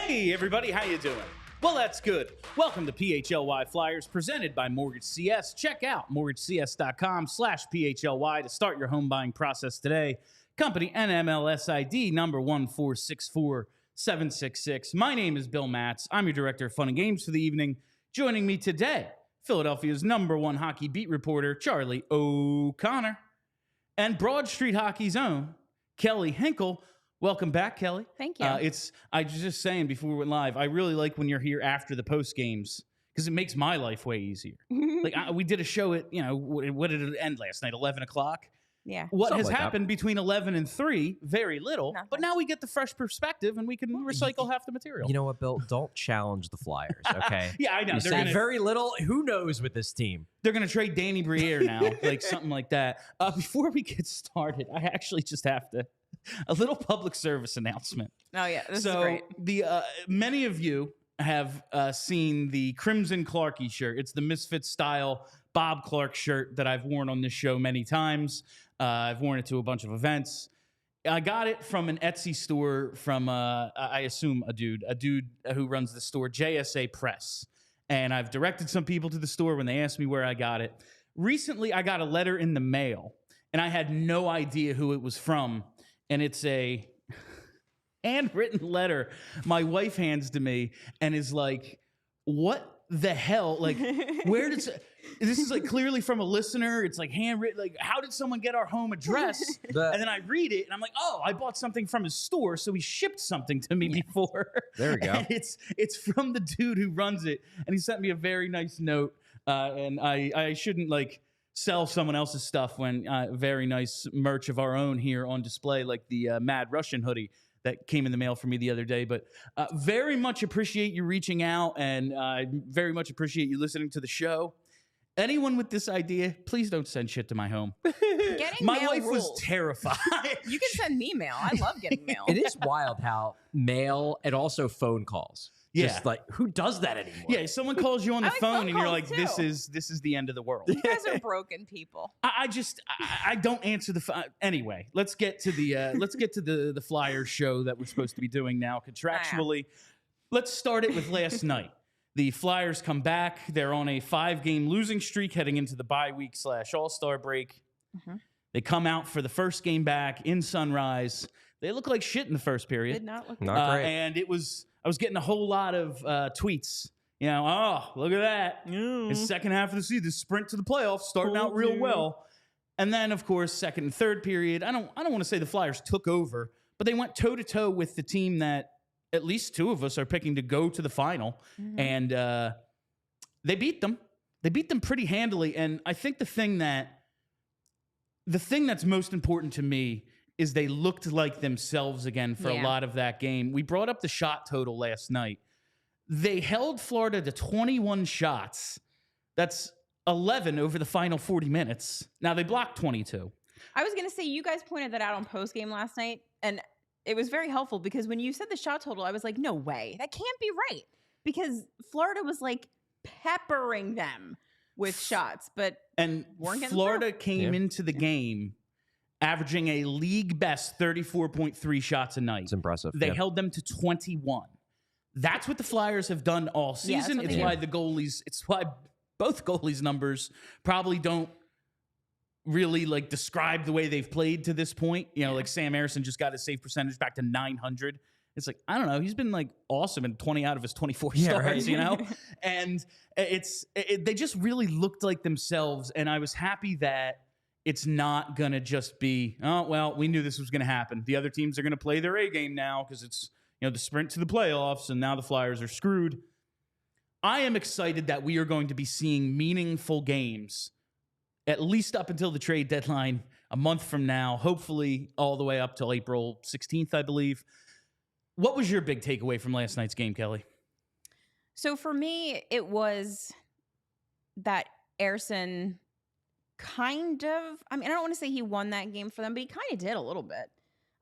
Hey, everybody, how you doing? Well, that's good. Welcome to PHLY Flyers, presented by Mortgage CS. Check out mortgagecs.com/PHLY to start your home buying process today. Company NMLSID number 1464766. My name is Bill Matz. I'm your director of fun and games for the evening. Joining me today, Philadelphia's #1 hockey beat reporter, Charlie O'Connor, and Broad Street Hockey's own, Kelly Hinkle. Welcome back, Kelly. Thank you. I was just saying before we went live, I really like when you're here after the post games because it makes my life way easier. We did a show at, what did it end last night? 11 o'clock? Yeah. What has happened between 11 and 3? Very little. Nothing. But now we get the fresh perspective and we can recycle half the material. You know what, Bill? Don't challenge the Flyers, okay? Yeah, I know. You said very little. Who knows with this team? They're going to trade Danny Briere now, like something like that. Before we get started, I actually just have to... a little public service announcement. Oh, yeah. This is great. Many of you have seen the Crimson Clarkey shirt. It's the Misfits style Bob Clark shirt that I've worn on this show many times. I've worn it to a bunch of events. I got it from an Etsy store from, I assume, a dude who runs the store, JSA Press. And I've directed some people to the store when they asked me where I got it. Recently, I got a letter in the mail, and I had no idea who it was from. And it's a handwritten letter my wife hands to me and is like, what the hell? Like, where did... This is like clearly from a listener. It's like handwritten. Like, how did someone get our home address? And then I read it, and I'm like, oh, I bought something from his store, so he shipped something to me before. There we go. And it's from the dude who runs it, and he sent me a very nice note. And I shouldn't, sell someone else's stuff when very nice merch of our own here on display, like the Mad Russian hoodie that came in the mail for me the other day. But very much appreciate you reaching out, and very much appreciate you listening to the show. Anyone with this idea, please don't send shit to my home. My wife was terrified. You can send me mail. I love getting mail. It is wild how mail and also phone calls. Yeah. Just who does that anymore? Yeah, someone calls you on the phone and you're calls like, too. this is the end of the world. You guys are broken people. I don't answer the phone. Anyway, let's get to the Flyers show that we're supposed to be doing now contractually. Let's start it with last night. The Flyers come back. They're on a 5-game losing streak heading into the bye week / All-Star break. Mm-hmm. They come out for the first game back in Sunrise. They look like shit in the first period. Did not look not great. And I was getting a whole lot of tweets. Oh, look at that. His second half of the season, the sprint to the playoffs, starting out real well. And then, of course, second and third period, I don't want to say the Flyers took over, but they went toe-to-toe with the team that at least two of us are picking to go to the final. Mm-hmm. And they beat them. They beat them pretty handily. And I think the thing that's most important to me is they looked like themselves again for a lot of that game. We brought up the shot total last night. They held Florida to 21 shots. That's 11 over the final 40 minutes. Now, they blocked 22. I was going to say, you guys pointed that out on postgame last night, and it was very helpful because when you said the shot total, I was like, no way. That can't be right. Because Florida was, peppering them with shots, but weren't getting Florida through. came into the game averaging a league-best 34.3 shots a night. It's impressive. They held them to 21. That's what the Flyers have done all season. It's why both goalies' numbers probably don't really describe the way they've played to this point. Sam Ersson just got his save percentage back to 900. It's I don't know. He's been awesome in 20 out of his 24 starts, right. And they just really looked like themselves. And I was happy that it's not going to just be, oh, well, we knew this was going to happen. The other teams are going to play their A game now because it's, the sprint to the playoffs, and now the Flyers are screwed. I am excited that we are going to be seeing meaningful games, at least up until the trade deadline a month from now, hopefully all the way up till April 16th, I believe. What was your big takeaway from last night's game, Kelly? So for me, it was that Ersson kind of, I don't want to say he won that game for them, but he kind of did a little bit.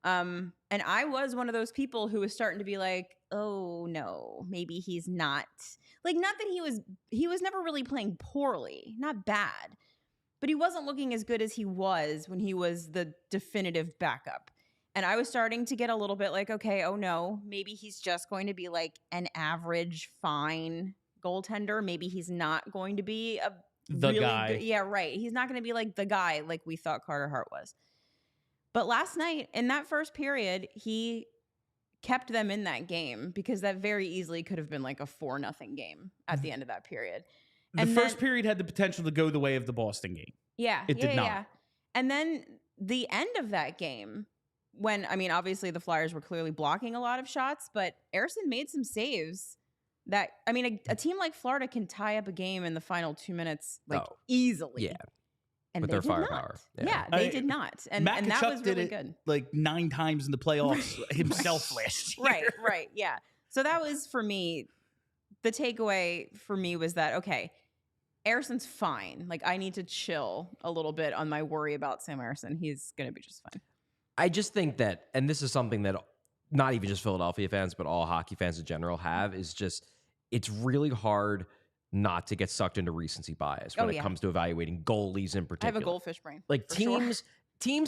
And I was one of those people who was starting to be like, oh no, maybe he's not. Not that he was never really playing poorly, not bad, but he wasn't looking as good as he was when he was the definitive backup. And I was starting to get a little bit like, okay, oh no, maybe he's just going to be like an average, fine goaltender. Maybe he's not going to be The really guy. good. Yeah, right. He's not going to be like the guy like we thought Carter Hart was. But last night, in that first period, he kept them in that game because that very easily could have been like a 4-0 game at the end of that period. The first period had the potential to go the way of the Boston game. Yeah. It did not. Yeah. And then the end of that game, when, I mean, obviously the Flyers were clearly blocking a lot of shots, but Ersson made some saves that, I mean, a team like Florida can tie up a game in the final 2 minutes like easily. Yeah. And With they their did firepower. not. Yeah, they did not. And that was really good. Like 9 times in the playoffs himself last year. Right. Yeah. So that was, for me, the takeaway for me was that, okay, Ersson's fine. Like, I need to chill a little bit on my worry about Sam Ersson. He's going to be just fine. I just think that, and this is something that not even just Philadelphia fans, but all hockey fans in general have, is just, it's really hard not to get sucked into recency bias when it comes to evaluating goalies in particular. I have a goldfish brain. Like teams,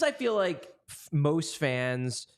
I feel like most fans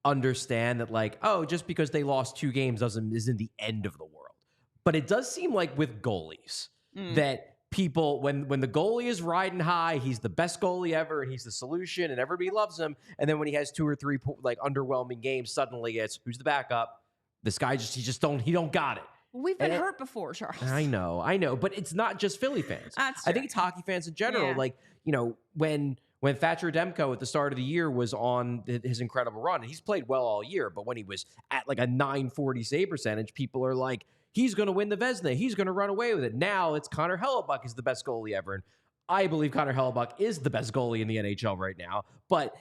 understand that, like, oh, just because they lost 2 games isn't the end of the world. But it does seem like with goalies that people, when the goalie is riding high, he's the best goalie ever and he's the solution and everybody loves him. And then when he has 2 or 3 like underwhelming games, suddenly it's who's the backup? This guy he don't got it. We've been hurt before, Charles. I know, but it's not just Philly fans. That's true. I think it's hockey fans in general. Like, you know, when Thatcher Demko at the start of the year was on his incredible run, and he's played well all year, but when he was at like a .940 save percentage, people are like, he's going to win the Vezina. He's going to run away with it. Now it's Connor Hellebuck is the best goalie ever. And I believe Connor Hellebuck is the best goalie in the NHL right now, but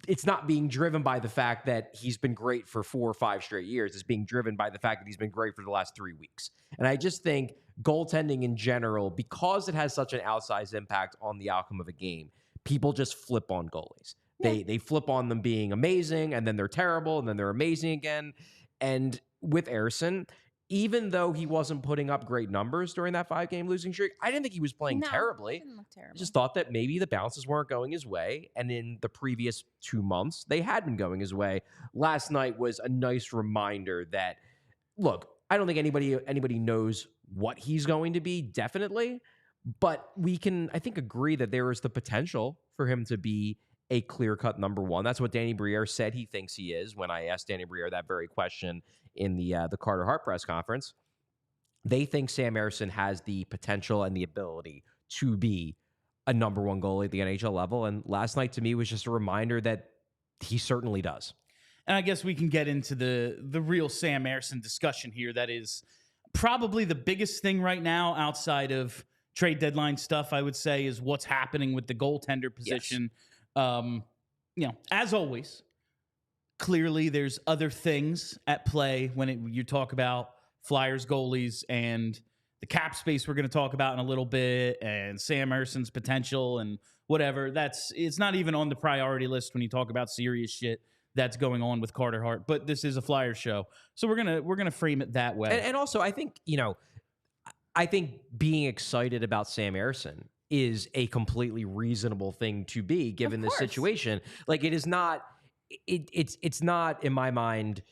it's not being driven by the fact that he's been great for 4 or 5 straight years. It's being driven by the fact that he's been great for the last 3 weeks. And I just think goaltending in general, because it has such an outsized impact on the outcome of a game, people just flip on goalies. They flip on them being amazing, and then they're terrible, and then they're amazing again. And with Ersson, even though he wasn't putting up great numbers during that 5-game losing streak, I didn't think he was playing terribly. Didn't look terrible. I just thought that maybe the bounces weren't going his way. And in the previous 2 months, they had been going his way. Last night was a nice reminder that, look, I don't think anybody knows what he's going to be, definitely. But we can, I think, agree that there is the potential for him to be a clear-cut number 1. That's what Danny Briere said he thinks he is when I asked Danny Briere that very question in the Carter Hart press conference. They think Sam Ersson has the potential and the ability to be a number 1 goalie at the NHL level. And last night, to me, was just a reminder that he certainly does. And I guess we can get into the real Sam Ersson discussion here. That is probably the biggest thing right now outside of trade deadline stuff, I would say, is what's happening with the goaltender position. Yes. You know, as always, clearly there's other things at play when you talk about Flyers goalies and the cap space we're going to talk about in a little bit, and Sam Ersson's potential and whatever. It's not even on the priority list when you talk about serious shit that's going on with Carter Hart. But this is a Flyers show, so we're gonna frame it that way. And also, I think, you know, I think being excited about Sam Ersson is a completely reasonable thing to be given this situation. Like, it is not. It's not, in my mind,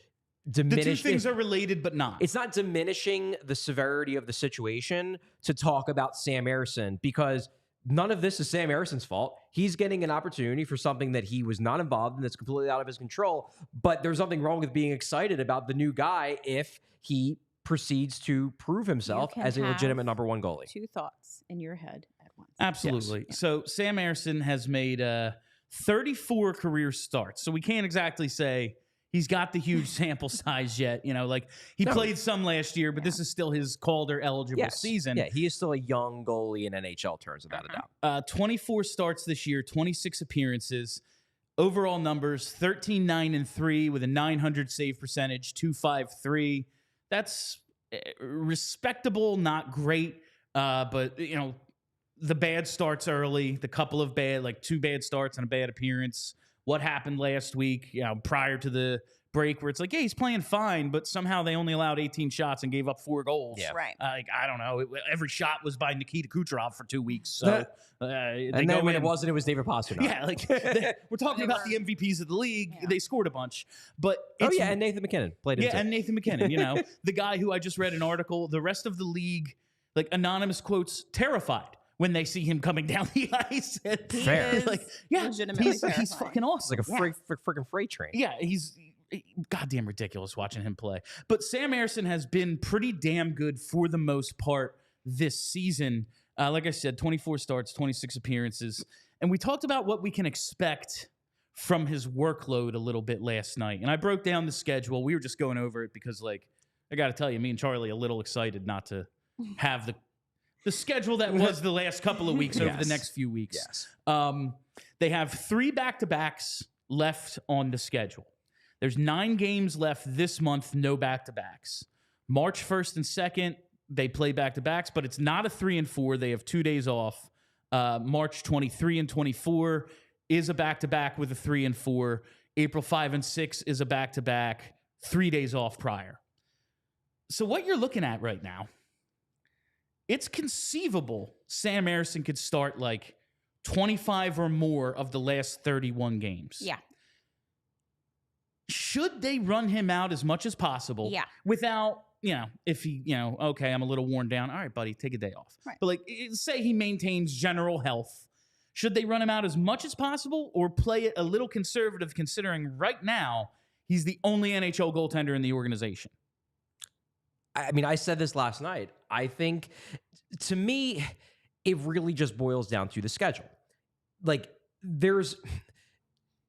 diminish. The 2 things are related, but not. It's not diminishing the severity of the situation to talk about Sam Ersson, because none of this is Sam Ersson's fault. He's getting an opportunity for something that he was not involved in, that's completely out of his control. But there's nothing wrong with being excited about the new guy if he proceeds to prove himself as a legitimate number 1 goalie. 2 thoughts in your head at once. Absolutely. Yes. So Sam Ersson has made 34 career starts. So we can't exactly say he's got the huge sample size yet. You know, like he played some last year, but this is still his Calder eligible season. Yeah, he is still a young goalie in NHL terms, without a doubt. 24 starts this year, 26 appearances. Overall numbers, 13-9-3 with a .900 save percentage, .253. That's respectable, not great. But, you know, the bad starts early, the couple of 2 bad starts and a bad appearance. What happened last week, you know, prior to the break where it's like, yeah, he's playing fine, but somehow they only allowed 18 shots and gave up 4 goals. Yeah. Right. Like, I don't know. Every shot was by Nikita Kucherov for 2 weeks. So, and then when it wasn't, it was David Pastrnak. Yeah, like we're talking about the MVPs of the league. Yeah. They scored a bunch, but and Nathan McKinnon played it. Yeah, and Nathan McKinnon. You know, the guy who I just read an article. The rest of the league, like anonymous quotes, terrified when they see him coming down the ice. Fair. Like, yeah, he's fucking awesome. It's like a freaking freight train. Yeah, he's goddamn ridiculous watching him play. But Sam Ersson has been pretty damn good for the most part this season. Like I said, 24 starts, 26 appearances. And we talked about what we can expect from his workload a little bit last night. And I broke down the schedule. We were just going over it because, like, I got to tell you, me and Charlie are a little excited not to have the schedule that was the last couple of weeks over the next few weeks. Yes. They have 3 back-to-backs left on the schedule. There's 9 games left this month, no back-to-backs. March 1st and 2nd, they play back-to-backs, but it's not a 3 and 4. They have 2 days off. March 23 and 24 is a back-to-back with a 3 and 4. April 5 and 6 is a back-to-back, 3 days off prior. So what you're looking at right now, it's conceivable Sam Ersson could start like 25 or more of the last 31 games. Yeah. Should they run him out as much as possible? Yeah. Without, if he, okay, I'm a little worn down. All right, buddy, take a day off. Right. But like, say he maintains general health. Should they run him out as much as possible or play it a little conservative considering right now he's the only NHL goaltender in the organization? I mean, I said this last night. I think, to me, it really just boils down to the schedule. Like, there's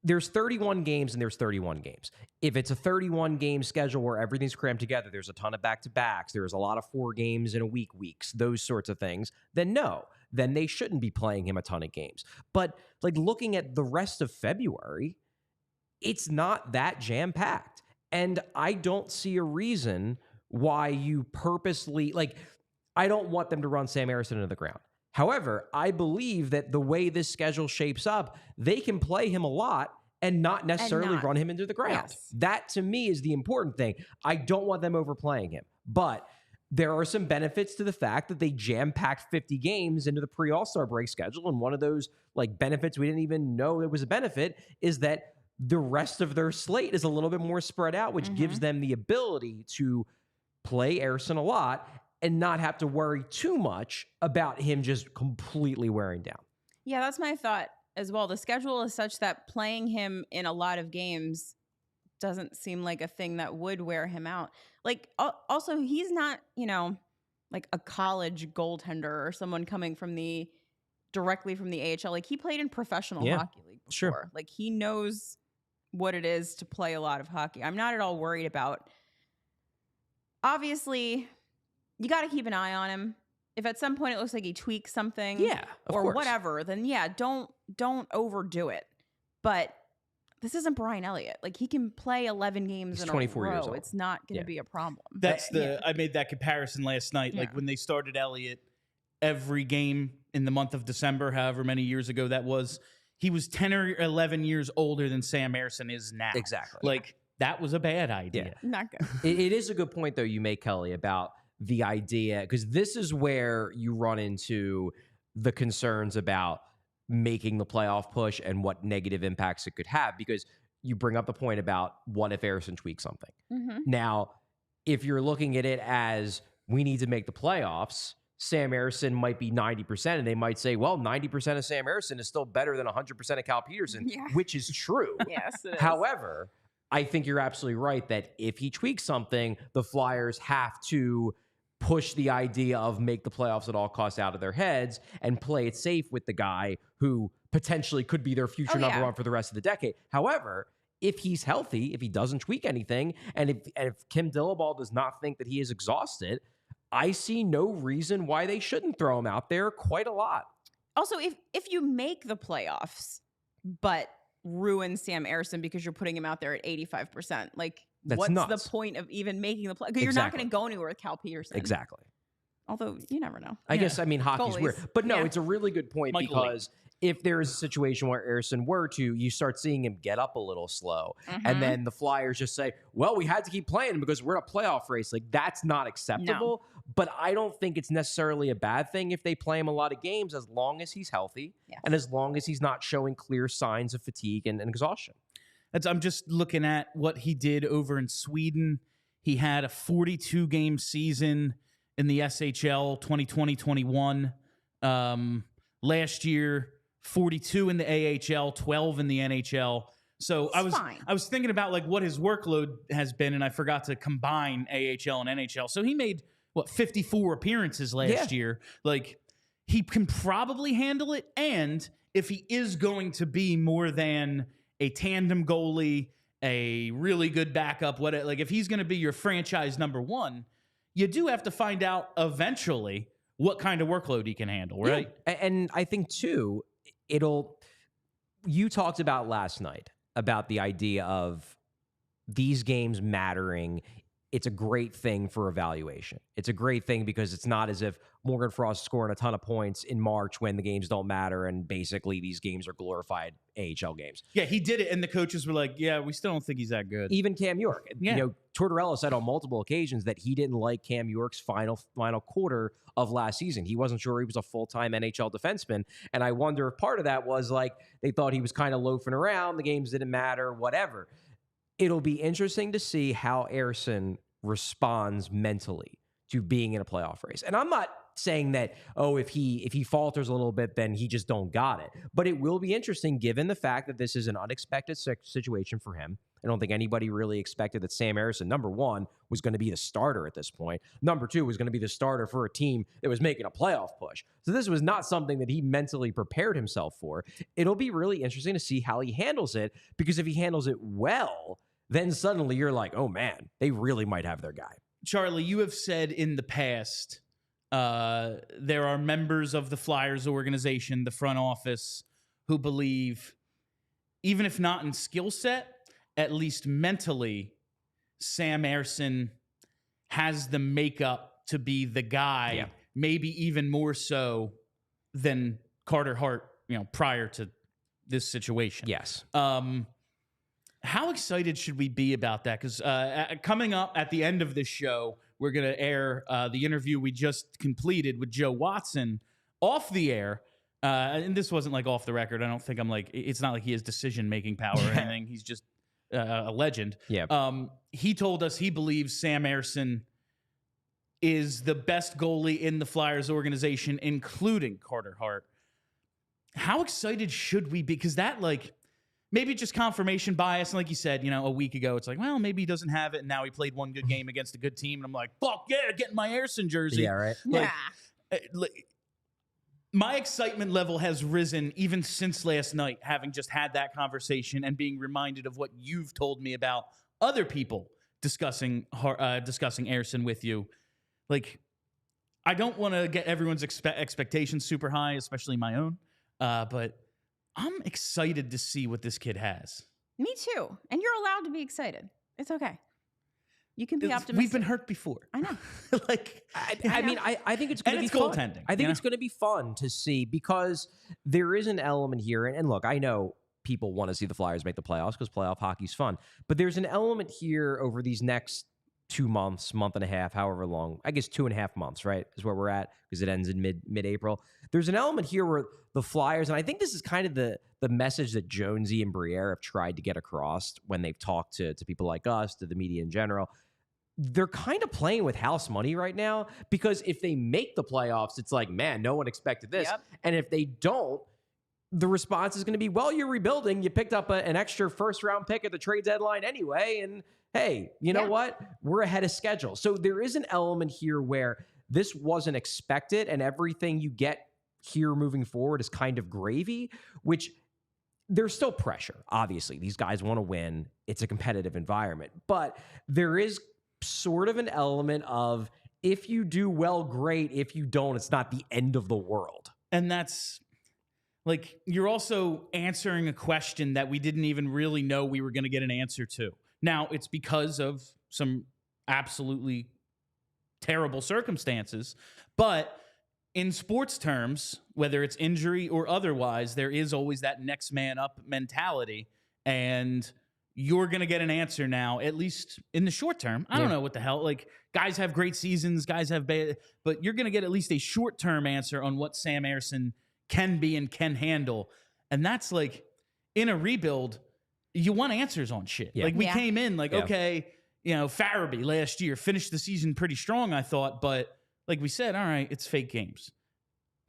31 games and there's 31 games. If it's a 31-game schedule where everything's crammed together, there's a ton of back-to-backs, there's a lot of 4 games in a weeks, those sorts of things, then no. Then they shouldn't be playing him a ton of games. But, like, looking at the rest of February, it's not that jam-packed. And I don't see a reason why you purposely, like, I don't want them to run Sam Ersson into the ground. However, I believe that the way this schedule shapes up, they can play him a lot and not necessarily run him into the ground. Yes. That, to me, is the important thing. I don't want them overplaying him. But there are some benefits to the fact that they jam-packed 50 games into the pre-All-Star break schedule. And one of those, like, benefits we didn't even know it was a benefit is that the rest of their slate is a little bit more spread out, which gives them the ability to play Ersson a lot and not have to worry too much about him just completely wearing down. Yeah, that's my thought as well. The schedule is such that playing him in a lot of games doesn't seem like a thing that would wear him out. Like, also, he's not, like a college goaltender or someone coming directly from the AHL. Like, he played in professional hockey league before. Sure. Like, he knows what it is to play a lot of hockey. I'm not at all worried about. Obviously, you got to keep an eye on him. If at some point it looks like he tweaks something, of or course. whatever, then don't overdo it. But this isn't Brian Elliott. Like, he can play 11 games in a 24 row. years old. It's not going to be a problem. I made that comparison last night. Like, when they started Elliott, every game in the month of December, however many years ago that was, he was 10 or 11 years older than Sam Ersson is now. Exactly. Like, that was a bad idea. Not good. It is a good point, though, you make, Kelly, about the idea, because this is where you run into the concerns about making the playoff push and what negative impacts it could have, because you bring up the point about what if Ersson tweaks something. Now, if you're looking at it as we need to make the playoffs, Sam Ersson might be 90%, and they might say, well, 90% of Sam Ersson is still better than 100% of Cal Peterson, which is true. Yes, it is. However, I think you're absolutely right that if he tweaks something, the Flyers have to push the idea of make the playoffs at all costs out of their heads and play it safe with the guy who potentially could be their future number one for the rest of the decade. However, if he's healthy, if he doesn't tweak anything, and if Kim Dillaball does not think that he is exhausted, I see no reason why they shouldn't throw him out there quite a lot. Also, if you make the playoffs, but ruin Sam Ersson because you're putting him out there at 85%, like, what's nuts. The point of even making the play? Because you're not going to go anywhere with Cal Peterson. Exactly. Although you never know. I guess, I mean, hockey's Goalies. weird. But no, it's a really good point Michael because if there is a situation where Ersson were to, you start seeing him get up a little slow. And then the Flyers just say, well, we had to keep playing him because we're in a playoff race. Like, that's not acceptable. No. But I don't think it's necessarily a bad thing if they play him a lot of games, as long as he's healthy and as long as he's not showing clear signs of fatigue and exhaustion. I'm just looking at what he did over in Sweden. He had a 42-game season in the SHL 2020-21. Last year, 42 in the AHL, 12 in the NHL. So I was thinking about like what his workload has been, and I forgot to combine AHL and NHL. So he made 54 appearances last year. Like, he can probably handle it. And if he is going to be more than a tandem goalie, a really good backup, like if he's going to be your franchise number one, you do have to find out eventually what kind of workload he can handle, right? Yeah. And I think too, you talked about last night about the idea of these games mattering. It's a great thing for evaluation. It's a great thing because it's not as if Morgan Frost is scoring a ton of points in March when the games don't matter, and basically these games are glorified AHL games. Yeah, he did it, and the coaches were like, yeah, we still don't think he's that good. Even Cam York. Yeah. You know, Tortorella said on multiple occasions that he didn't like Cam York's final quarter of last season. He wasn't sure he was a full-time NHL defenseman, and I wonder if part of that was like they thought he was kind of loafing around, the games didn't matter, whatever. It'll be interesting to see how Ersson responds mentally to being in a playoff race. And I'm not saying that, if he falters a little bit, then he just don't got it. But it will be interesting given the fact that this is an unexpected situation for him. I don't think anybody really expected that Sam Ersson, number one, was going to be the starter at this point. Number two, was going to be the starter for a team that was making a playoff push. So this was not something that he mentally prepared himself for. It'll be really interesting to see how he handles it, because if he handles it well, then suddenly you're like, oh man, they really might have their guy. Charlie, you have said in the past, there are members of the Flyers organization, the front office, who believe, even if not in skill set, at least mentally, Sam Ersson has the makeup to be the guy, maybe even more so than Carter Hart, prior to this situation. Yes. How excited should we be about that? Because coming up at the end of this show, we're going to air the interview we just completed with Joe Watson off the air. And this wasn't like off the record. I don't think it's not like he has decision-making power or anything. He's just a legend. Yeah. He told us he believes Sam Ersson is the best goalie in the Flyers organization, including Carter Hart. How excited should we be? Because that, maybe just confirmation bias. And like you said, a week ago, it's like, well, maybe he doesn't have it. And now he played one good game against a good team. And I'm like, fuck yeah, getting my Ersson jersey. Yeah, right. My excitement level has risen even since last night, having just had that conversation and being reminded of what you've told me about other people discussing Ersson with you. I don't want to get everyone's expectations super high, especially my own. But I'm excited to see what this kid has. Me too. And you're allowed to be excited. It's okay. You can be optimistic. We've been hurt before. I know. I think it's going to be fun. Goaltending. I think it's going to be fun to see, because there is an element here. And look, I know people want to see the Flyers make the playoffs because playoff hockey's fun. But there's an element here over these next 2 months, month and a half, however long, I guess 2.5 months, right, is where we're at, because it ends in mid-April. There's an element here where the Flyers, and I think this is kind of the message that Jonesy and Briere have tried to get across when they've talked to people like us, to the media in general. They're kind of playing with house money right now, because if they make the playoffs, it's like, man, no one expected this. Yep. And if they don't, the response is going to be, well, you're rebuilding. You picked up an extra first-round pick at the trade deadline anyway, and hey, you know what? We're ahead of schedule. So there is an element here where this wasn't expected, and everything you get here moving forward is kind of gravy, which there's still pressure. Obviously, these guys want to win. It's a competitive environment. But there is sort of an element of, if you do well, great. If you don't, it's not the end of the world. And that's you're also answering a question that we didn't even really know we were going to get an answer to. Now, it's because of some absolutely terrible circumstances, but in sports terms, whether it's injury or otherwise, there is always that next man up mentality. And you're going to get an answer now, at least in the short term. I don't know what the hell. Like, guys have great seasons, guys have bad, but you're going to get at least a short-term answer on what Sam Ersson can be and can handle. And that's like, in a rebuild, you want answers on shit. Like, we came in like, okay, you know, Farabee last year finished the season pretty strong, I thought, but like we said, all right, it's fake games.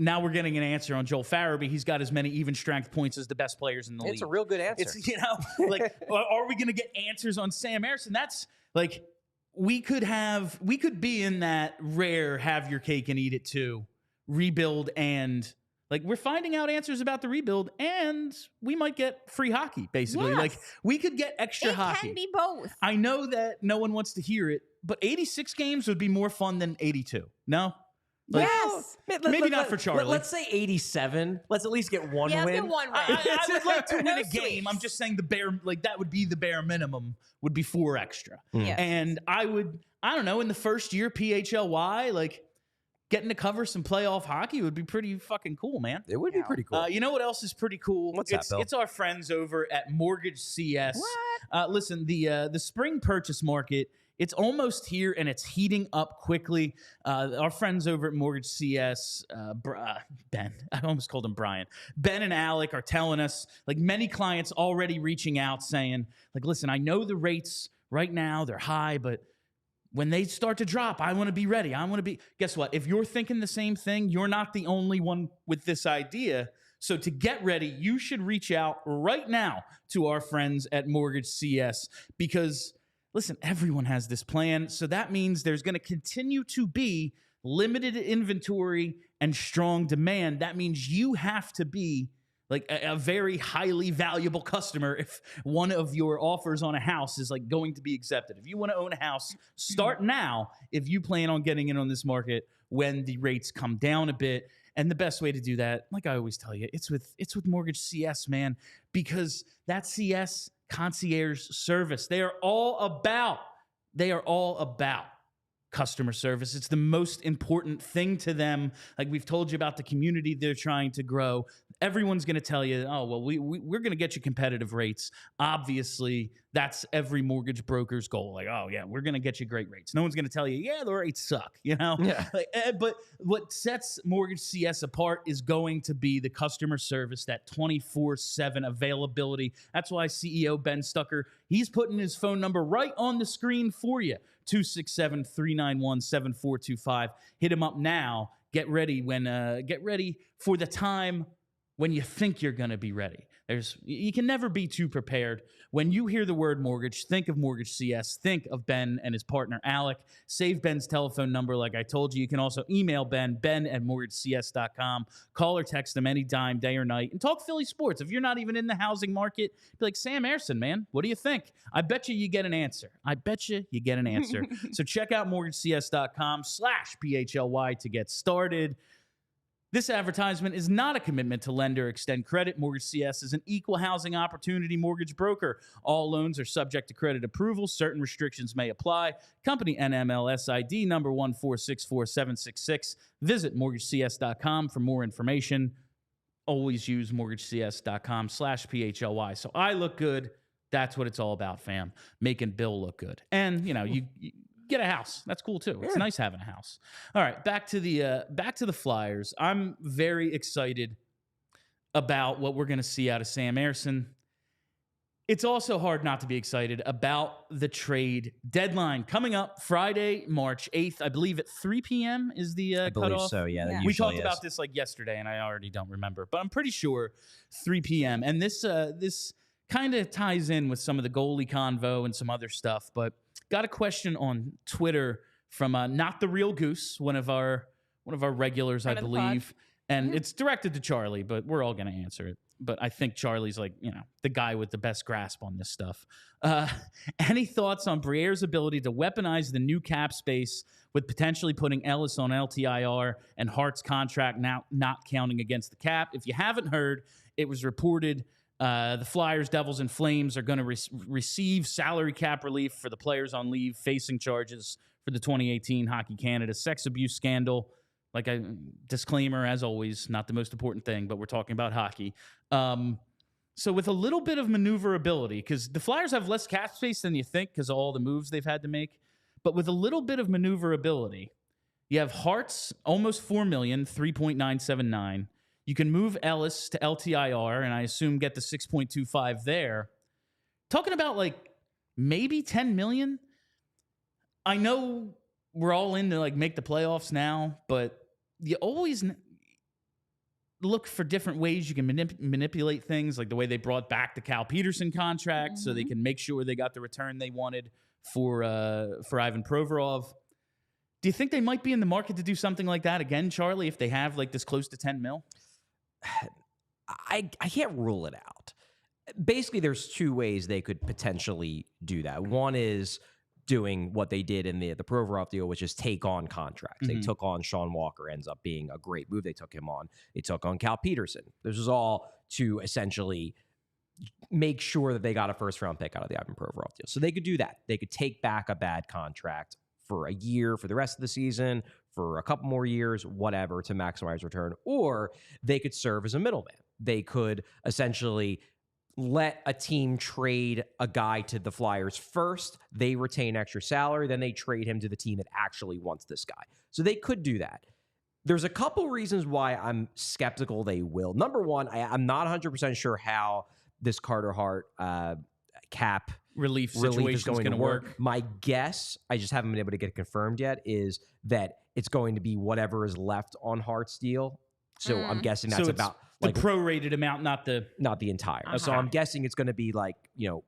Now we're getting an answer on Joel Farabee. He's got as many even strength points as the best players in the league. It's a real good answer. It's, you know, like, are we going to get answers on Sam Ersson? That's like, we could be in that rare have your cake and eat it too rebuild, and like, we're finding out answers about the rebuild, and we might get free hockey, basically. Yes. Like, we could get extra hockey. It can be both. I know that no one wants to hear it, but 86 games would be more fun than 82. No? Like, Yes. Maybe not for Charlie. Let's say 87. Let's at least get one Yeah, win. let's get one win. I would like to win No a game. sweeps. I'm just saying that would be the bare minimum, would be 4 extra. Yes. And I don't know, in the first year, PHLY, like, getting to cover some playoff hockey would be pretty fucking cool, man. It would be pretty cool. You know what else is pretty cool? What's that, Bill? It's our friends over at Mortgage CS. What? Listen, the spring purchase market, it's almost here, and it's heating up quickly. Our friends over at Mortgage CS, Ben, I almost called him Brian. Ben and Alec are telling us, like, many clients already reaching out saying, like, listen, I know the rates right now, they're high, but when they start to drop, I want to be ready. Guess what? If you're thinking the same thing, you're not the only one with this idea. So to get ready, you should reach out right now to our friends at Mortgage CS, because, listen, everyone has this plan. So that means there's going to continue to be limited inventory and strong demand. That means you have to be like a very highly valuable customer if one of your offers on a house is like going to be accepted. If you want to own a house, start now if you plan on getting in on this market when the rates come down a bit. And the best way to do that, like I always tell you, it's with Mortgage CS, man, because that CS concierge service, they are all about customer service. It's the most important thing to them. Like, we've told you about the community they're trying to grow. Everyone's going to tell you, oh, well, we're going to get you competitive rates. Obviously, that's every mortgage broker's goal. Like, oh, yeah, we're going to get you great rates. No one's going to tell you, yeah, the rates suck, you know? Yeah. Like, but what sets Mortgage CS apart is going to be the customer service, that 24/7 availability. That's why CEO Ben Stucker, he's putting his phone number right on the screen for you, 267-391-7425. Hit him up now. Get ready for the time when you think you're going to be ready. You can never be too prepared. When you hear the word mortgage, think of Mortgage CS. Think of Ben and his partner, Alec. Save Ben's telephone number like I told you. You can also email Ben at mortgagecs.com. Call or text him anytime, day or night, and talk Philly sports. If you're not even in the housing market, be like, Sam Ersson, man, what do you think? I bet you get an answer. So check out mortgagecs.com/PHLY to get started. This advertisement is not a commitment to lend or extend credit. Mortgage CS is an equal housing opportunity mortgage broker. All loans are subject to credit approval. Certain restrictions may apply. Company NMLS ID number 1464766. Visit mortgagecs.com for more information. Always use mortgagecs.com/PHLY. So I look good. That's what it's all about, fam. Making Bill look good. And, you know, you get a house. That's cool too. It's nice having a house. All right, back to the Flyers. I'm very excited about what we're going to see out of Sam Ersson. It's also hard not to be excited about the trade deadline coming up Friday, March 8th. I believe at 3 p.m. is the I believe cutoff. so, yeah. We talked about this like yesterday, and I already don't remember, but I'm pretty sure 3 p.m. And this kind of ties in with some of the goalie convo and some other stuff, but got a question on Twitter from Not the Real Goose, one of our regulars, I believe. And it's directed to Charlie, but we're all going to answer it. But I think Charlie's like, you know, the guy with the best grasp on this stuff. Any thoughts on Briere's ability to weaponize the new cap space with potentially putting Ellis on LTIR and Hart's contract now not counting against the cap? If you haven't heard, it was reported the Flyers, Devils, and Flames are going to receive salary cap relief for the players on leave facing charges for the 2018 Hockey Canada sex abuse scandal. Like disclaimer, as always, not the most important thing, but we're talking about hockey. So with a little bit of maneuverability, because the Flyers have less cap space than you think because of all the moves they've had to make, but with a little bit of maneuverability, you have Hart's almost $4 million, 3.979. You can move Ellis to LTIR, and I assume get the 6.25 there. Talking about like maybe $10 million. I know we're all in to like make the playoffs now, but you always look for different ways you can manipulate things, like the way they brought back the Cal Peterson contract so they can make sure they got the return they wanted for Ivan Provorov. Do you think they might be in the market to do something like that again, Charlie, if they have like this close to 10 mil? I can't rule it out. Basically, there's two ways they could potentially do that. One is doing what they did in the Provorov deal, which is take on contracts. They took on Sean Walker, ends up being a great move. They took him on. They took on Cal Peterson. This is all to essentially make sure that they got a first-round pick out of the Ivan Provorov deal. So they could do that. They could take back a bad contract for a year, for the rest of the season, for a couple more years, whatever, to maximize return. Or they could serve as a middleman. They could essentially let a team trade a guy to the Flyers first. They retain extra salary. Then they trade him to the team that actually wants this guy. So they could do that. There's a couple reasons why I'm skeptical they will. Number one, I'm not 100% sure how this Carter Hart cap relief situation is going to work. My guess, I just haven't been able to get it confirmed yet, is that it's going to be whatever is left on Hart's deal. So I'm guessing that's about the prorated amount, not the entire. So I'm guessing it's going to be like,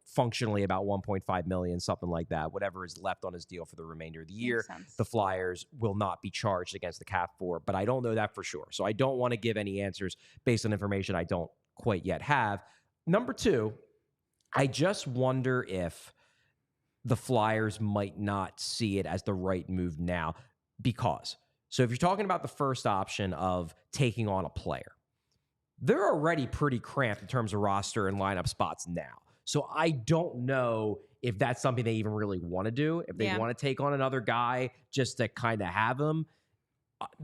functionally about 1.5 million, something like that. Whatever is left on his deal for the remainder of the year, the Flyers will not be charged against the cap for. But I don't know that for sure. So I don't want to give any answers based on information I don't quite yet have. Number two, I just wonder if the Flyers might not see it as the right move now. Because, so if you're talking about the first option of taking on a player, they're already pretty cramped in terms of roster and lineup spots now. So I don't know if that's something they even really want to do. If they want to take on another guy just to kind of have him.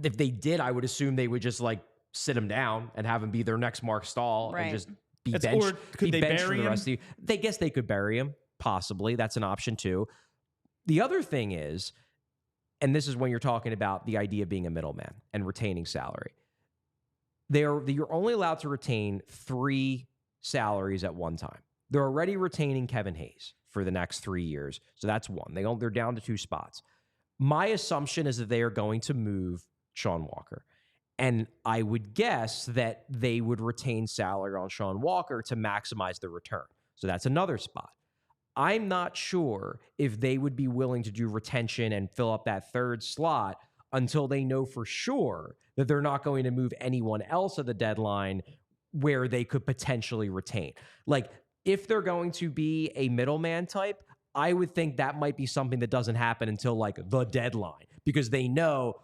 If they did, I would assume they would just like sit him down and have him be their next Mark Stahl and just be benched. Or could they bury him? They guess they could bury him, possibly. That's an option too. The other thing is, and this is when you're talking about the idea of being a middleman and retaining salary. You're only allowed to retain 3 salaries at one time. They're already retaining Kevin Hayes for the next 3 years. So that's one. They're down to 2 spots. My assumption is that they are going to move Sean Walker. And I would guess that they would retain salary on Sean Walker to maximize the return. So that's another spot. I'm not sure if they would be willing to do retention and fill up that 3rd slot until they know for sure that they're not going to move anyone else at the deadline where they could potentially retain. Like, if they're going to be a middleman type, I would think that might be something that doesn't happen until like the deadline, because they know,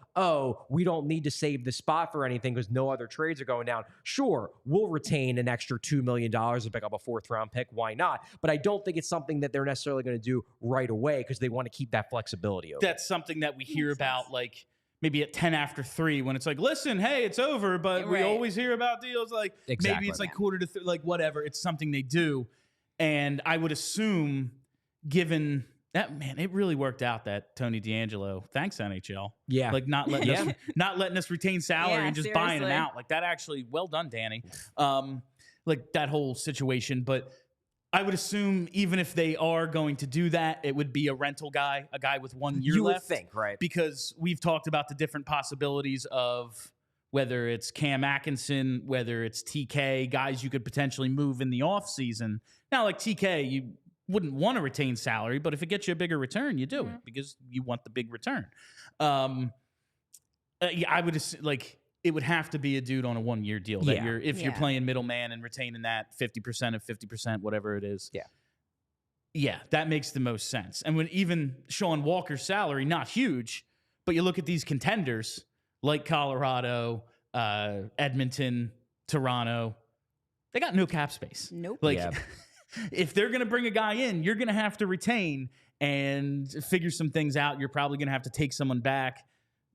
we don't need to save the spot for anything because no other trades are going down. Sure, we'll retain an extra $2 million to pick up a 4th-round pick. Why not? But I don't think it's something that they're necessarily going to do right away because they want to keep that flexibility open. That's something that we hear about, like, maybe at 10 after 3 when it's like, listen, hey, it's over, but we always hear about deals like maybe it's like quarter to like whatever. It's something they do. And I would assume, given that, man, it really worked out that Tony DeAngelo, thanks NHL. Yeah. Like not letting us retain salary and just buying him out. Like that actually, well done, Danny. Like that whole situation. But I would assume even if they are going to do that, it would be a rental guy, a guy with 1 year left. You would think, right? Because we've talked about the different possibilities of whether it's Cam Atkinson, whether it's TK, guys you could potentially move in the offseason. Now, like TK, you wouldn't want to retain salary, but if it gets you a bigger return, you do it because you want the big return. I would like it would have to be a dude on a 1 year deal that you're playing middleman and retaining that 50% of 50%, whatever it is. Yeah, that makes the most sense. And when even Sean Walker's salary, not huge, but you look at these contenders like Colorado, Edmonton, Toronto, they got no cap space. Nope. Like, if they're going to bring a guy in, you're going to have to retain and figure some things out. You're probably going to have to take someone back.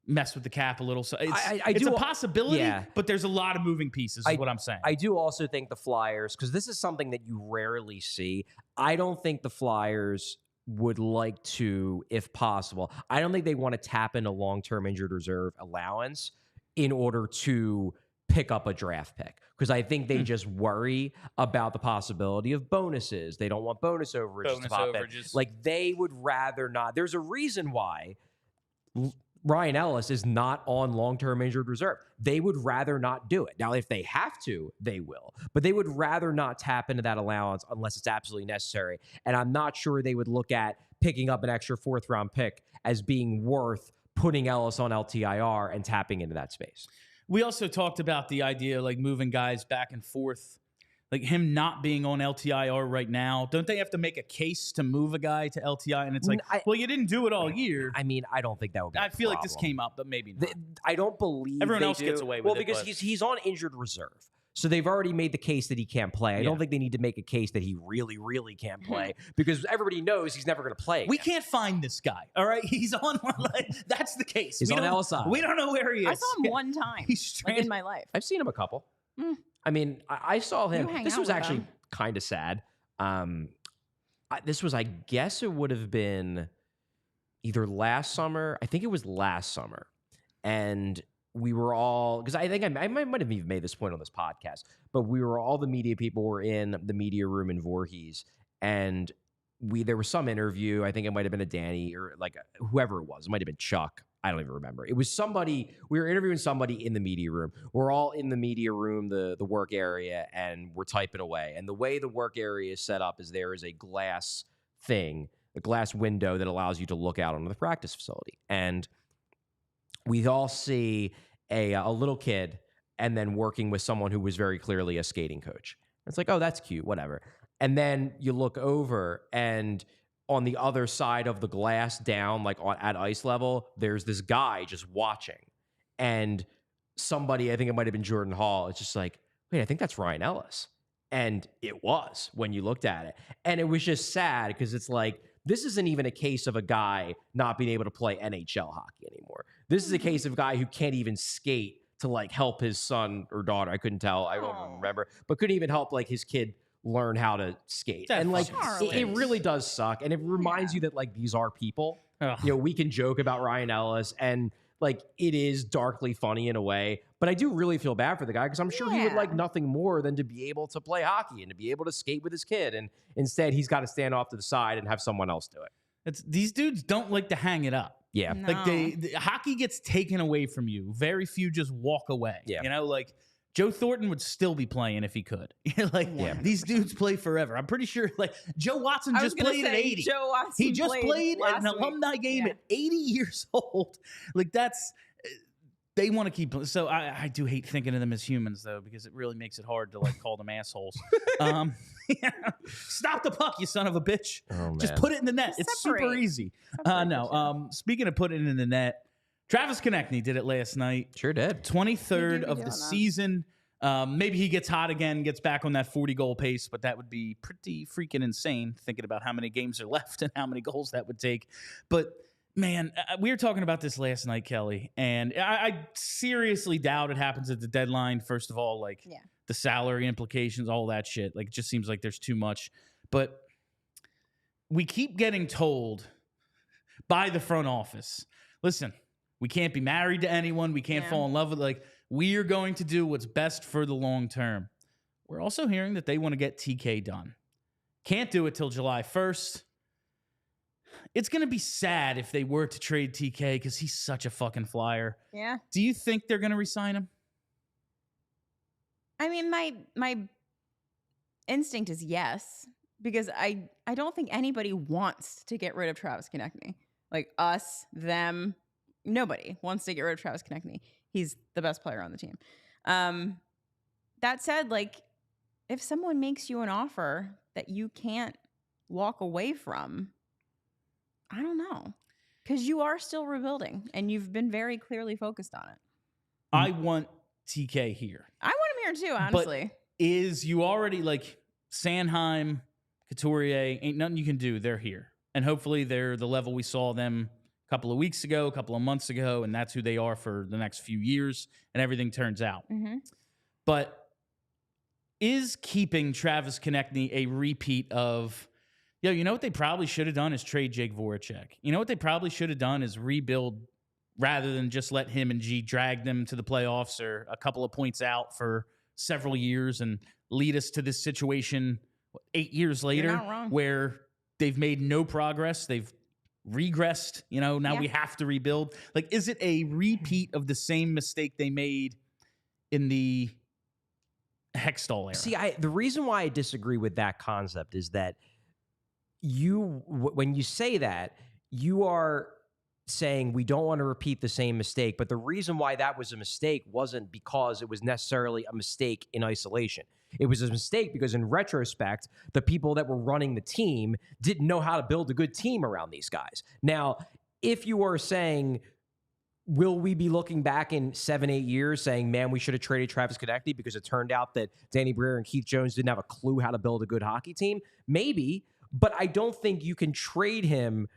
mess with the cap a little. So it's, I it's do, a possibility, yeah. but there's a lot of moving pieces, is what I'm saying. I do also think the Flyers, because this is something that you rarely see, I don't think the Flyers would like to, if possible, I don't think they want to tap into long-term injured reserve allowance in order to pick up a draft pick, because I think they just worry about the possibility of bonuses. They don't want bonus overages to pop in. Like, they would rather not. There's a reason why Ryan Ellis is not on long-term injured reserve. They would rather not do it. Now, if they have to, they will. But they would rather not tap into that allowance unless it's absolutely necessary. And I'm not sure they would look at picking up an extra 4th-round pick as being worth putting Ellis on LTIR and tapping into that space. We also talked about the idea, like, moving guys back and forth. Like, him not being on LTIR right now, don't they have to make a case to move a guy to LTI? And it's like, well, you didn't do it all year. I mean, I don't think that would be I feel like this came up, but maybe not. I don't believe everyone else gets away with it. Well, because he's on injured reserve. So they've already made the case that he can't play. I don't think they need to make a case that he really, really can't play, because everybody knows he's never going to play again. We can't find this guy, all right? He's on one line. That's the case. He's on LSI. We don't know where he is. I saw him one time in my life. I've seen him a couple. I mean, I saw him. This was actually kind of sad. This was, I guess it would have been either last summer. I think it was last summer. And we were all, because I think I might have even made this point on this podcast, but all the media people were in the media room in Voorhees, and there was some interview. I think it might have been a Danny or like whoever it was. It might have been Chuck. I don't even remember. It was somebody. We were interviewing somebody in the media room. We're all in the media room, the work area, and we're typing away. And the way the work area is set up is there is a glass window that allows you to look out onto the practice facility. And we all see a little kid and then working with someone who was very clearly a skating coach. It's like, oh, that's cute, whatever. And then you look over, and on the other side of the glass down, like at ice level, there's this guy just watching. And somebody, I think it might have been Jordan Hall, it's just like, wait, I think that's Ryan Ellis. And it was when you looked at it. And it was just sad because it's like, this isn't even a case of a guy not being able to play NHL hockey anymore. This is a case of a guy who can't even skate to like help his son or daughter. I couldn't tell. I don't remember. But couldn't even help like his kid learn how to skate. And like it really does suck. And it reminds you that like these are people. You know, we can joke about Ryan Ellis and like it is darkly funny in a way, but I do really feel bad for the guy because I'm sure he would like nothing more than to be able to play hockey and to be able to skate with his kid. And instead he's got to stand off to the side and have someone else do it. These dudes don't like to hang it up. Yeah. No. Like hockey gets taken away from you. Very few just walk away. Yeah. You know, like Joe Thornton would still be playing if he could. These dudes play forever. I'm pretty sure like Joe Watson just played at 80. Joe Watson he just played at an alumni game at 80 years old. Like that's, they want to keep. So I do hate thinking of them as humans though, because it really makes it hard to like call them assholes. Stop the puck, you son of a bitch. Oh, just put it in the net. It's super easy. Speaking of putting it in the net, Travis Konechny did it last night. Sure did. 23rd of the season. Maybe he gets hot again, gets back on that 40-goal pace, but that would be pretty freaking insane thinking about how many games are left and how many goals that would take. But, man, we were talking about this last night, Kelly, and I seriously doubt it happens at the deadline. First of all, like the salary implications, all that shit. Like, it just seems like there's too much. But we keep getting told by the front office, listen, we can't be married to anyone. We can't fall in love with, like, we are going to do what's best for the long term. We're also hearing that they want to get TK done. Can't do it till July 1st. It's going to be sad if they were to trade TK because he's such a fucking Flyer. Yeah. Do you think they're going to re-sign him? I mean, my instinct is yes, because I don't think anybody wants to get rid of Travis Konechny. Like us, them, nobody wants to get rid of Travis Konechny. He's the best player on the team. That said, like, if someone makes you an offer that you can't walk away from, I don't know. Because you are still rebuilding, and you've been very clearly focused on it. I want TK here. I want him here, too, honestly. But you already, like, Sanheim, Couturier, ain't nothing you can do. They're here. And hopefully they're the level we saw them a couple of weeks ago, a couple of months ago, and that's who they are for the next few years, and everything turns out. But is keeping Travis Konechny a repeat of, you know what they probably should have done is trade Jake Voracek. You know what they probably should have done is rebuild rather than just let him and G drag them to the playoffs or a couple of points out for several years and lead us to this situation 8 years later where they've made no progress. They've regressed, now we have to rebuild. Like, is it a repeat of the same mistake they made in the Hextall era? See, the reason why I disagree with that concept is that when you say that, you are saying we don't want to repeat the same mistake. But the reason why that was a mistake wasn't because it was necessarily a mistake in isolation. It was a mistake because in retrospect, the people that were running the team didn't know how to build a good team around these guys. Now, if you are saying, will we be looking back in 7-8 years saying, man, we should have traded Travis Konechny because it turned out that Danny Briere and Keith Jones didn't have a clue how to build a good hockey team? Maybe, but I don't think you can trade him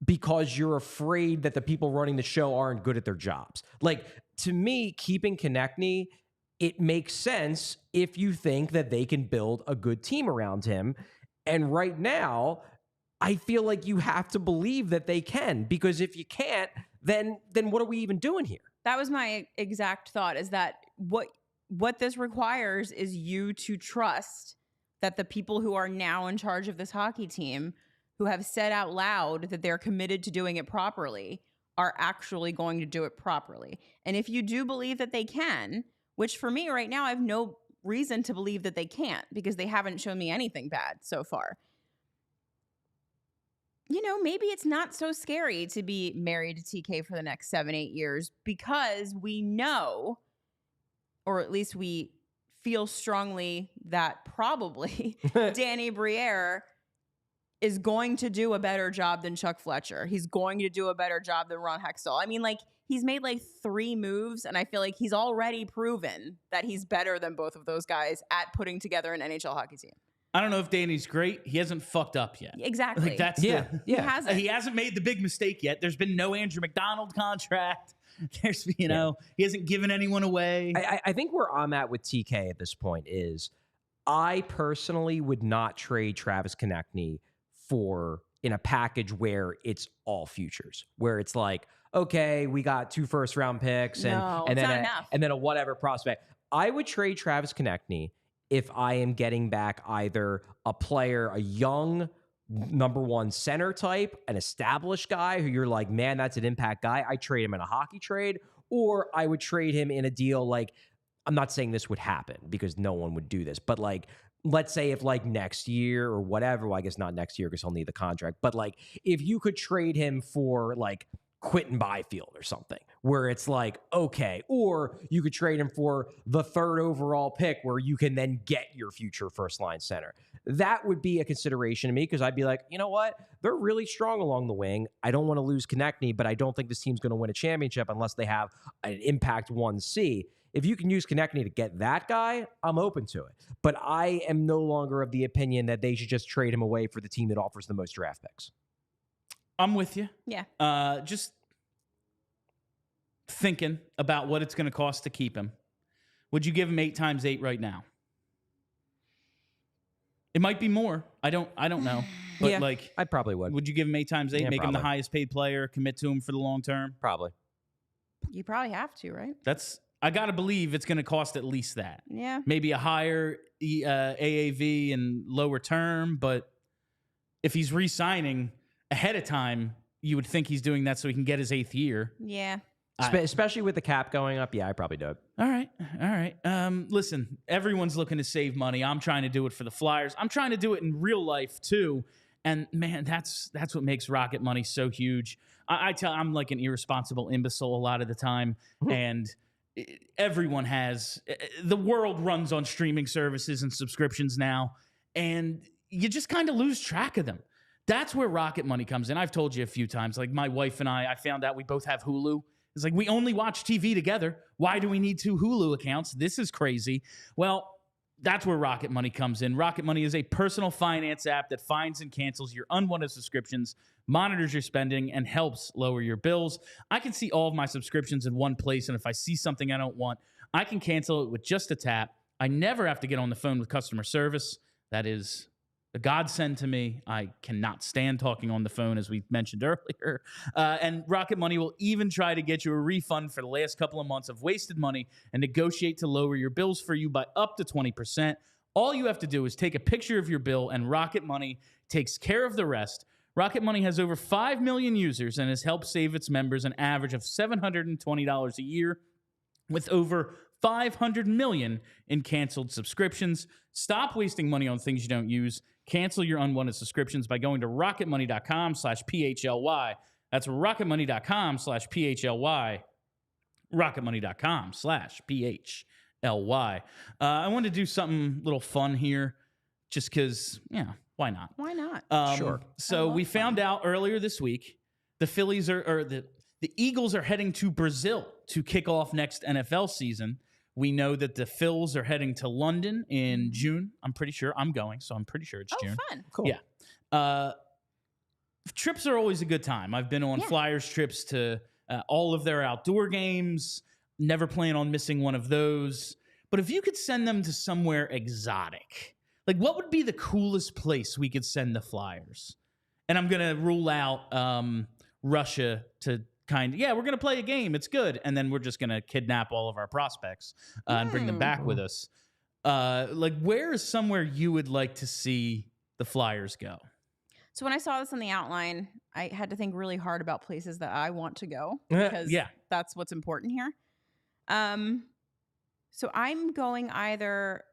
because you're afraid that the people running the show aren't good at their jobs. Like, to me, keeping Konechny, it makes sense if you think that they can build a good team around him. And right now, I feel like you have to believe that they can, because if you can't, then what are we even doing here? That was my exact thought, is that what this requires is you to trust that the people who are now in charge of this hockey team, who have said out loud that they're committed to doing it properly, are actually going to do it properly. And if you do believe that they can, which for me right now, I have no reason to believe that they can't because they haven't shown me anything bad so far. Maybe it's not so scary to be married to TK for the next 7-8 years because we know, or at least we feel strongly that probably Danny Briere is going to do a better job than Chuck Fletcher. He's going to do a better job than Ron Hextall. I mean, he's made 3 moves, and I feel like he's already proven that he's better than both of those guys at putting together an NHL hockey team. I don't know if Danny's great. He hasn't fucked up yet. Exactly. He hasn't made the big mistake yet. There's been no Andrew McDonald contract. There's, he hasn't given anyone away. I think where I'm at with TK at this point is I personally would not trade Travis Konechny in a package where it's all futures, where it's like, okay, we got 2 first-round picks and then a whatever prospect. I would trade Travis Konechny if I am getting back either a young number 1 center type, an established guy who you're like, man, that's an impact guy. I trade him in a hockey trade, or I would trade him in a deal like, I'm not saying this would happen because no one would do this, but let's say if next year or whatever, well, I guess not next year because he'll need the contract, but if you could trade him for Quentin Byfield or something, where it's okay, or you could trade him for the 3rd overall pick where you can then get your future first line center. That would be a consideration to me because I'd be like, you know what? They're really strong along the wing. I don't want to lose Konechny, but I don't think this team's going to win a championship unless they have an impact 1C. If you can use Konechny to get that guy, I'm open to it. But I am no longer of the opinion that they should just trade him away for the team that offers the most draft picks. I'm with you. Yeah. Just thinking about what it's going to cost to keep him. Would you give him 8 times 8 right now? It might be more. I don't know. But yeah, I probably would. Would you give him 8 times 8? Yeah, make probably. Him the highest paid player, commit to him for the long term? Probably. You probably have to, right? I got to believe it's going to cost at least that. Yeah. Maybe a higher AAV and lower term, but if he's re-signing ahead of time, you would think he's doing that so he can get his 8th year. Yeah. Especially with the cap going up, yeah, I probably do it. All right. Listen, everyone's looking to save money. I'm trying to do it for the Flyers. I'm trying to do it in real life too. And man, that's what makes Rocket Money so huge. I'm like an irresponsible imbecile a lot of the time, and everyone has. The world runs on streaming services and subscriptions now, and you just kind of lose track of them. That's where Rocket Money comes in. I've told you a few times. Like my wife and I found out we both have Hulu. It's like we only watch TV together. Why do we need 2 Hulu accounts? This is crazy. Well, That's where Rocket Money comes in. Rocket Money is a personal finance app that finds and cancels your unwanted subscriptions, monitors your spending, and helps lower your bills. I can see all of my subscriptions in one place, and if I see something I don't want, I can cancel it with just a tap. I never have to get on the phone with customer service. That is a godsend to me. I cannot stand talking on the phone, as we mentioned earlier. And Rocket Money will even try to get you a refund for the last couple of months of wasted money and negotiate to lower your bills for you by up to 20%. All you have to do is take a picture of your bill, and Rocket Money takes care of the rest. Rocket Money has over 5 million users and has helped save its members an average of $720 a year, with over 500 million in canceled subscriptions. Stop wasting money on things you don't use. Cancel your unwanted subscriptions by going to rocketmoney.com/PHLY. That's rocketmoney.com/PHLY. rocketmoney.com/PHLY. I want to do something little fun here just because, why not? Why not? Sure. So we found out earlier this week the Phillies the Eagles are heading to Brazil to kick off next NFL season. We know that the Phils are heading to London in June. I'm pretty sure I'm going, so I'm pretty sure it's June. Fun. Cool. Yeah. Trips are always a good time. I've been on Flyers trips to all of their outdoor games. Never plan on missing one of those. But if you could send them to somewhere exotic, like what would be the coolest place we could send the Flyers? And I'm going to rule out Russia to we're going to play a game. It's good. And then we're just going to kidnap all of our prospects and bring them back with us. Like, where is somewhere you would like to see the Flyers go? So when I saw this on the outline, I had to think really hard about places that I want to go because that's what's important here. So I'm going either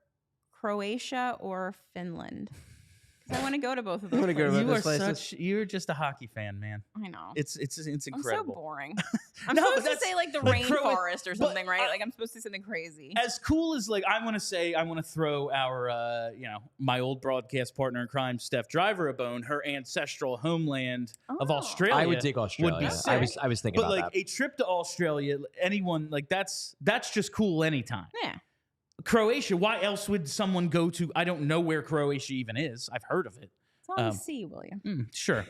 Croatia or Finland. I want to go to both of those places. You're just a hockey fan, man. I know. It's incredible. I'm so boring. I'm supposed to say like the rainforest or something, right? Like I'm supposed to say something crazy. As cool as I want to throw our my old broadcast partner in crime, Steph Driver, a bone. Her ancestral homeland of Australia. I would dig Australia. Would be sick. I was thinking about that. But a trip to Australia, anyone that's just cool anytime. Yeah. Croatia, why else would someone go to? I don't know where Croatia even is. I've heard of it. It's on the sea, William. Sure.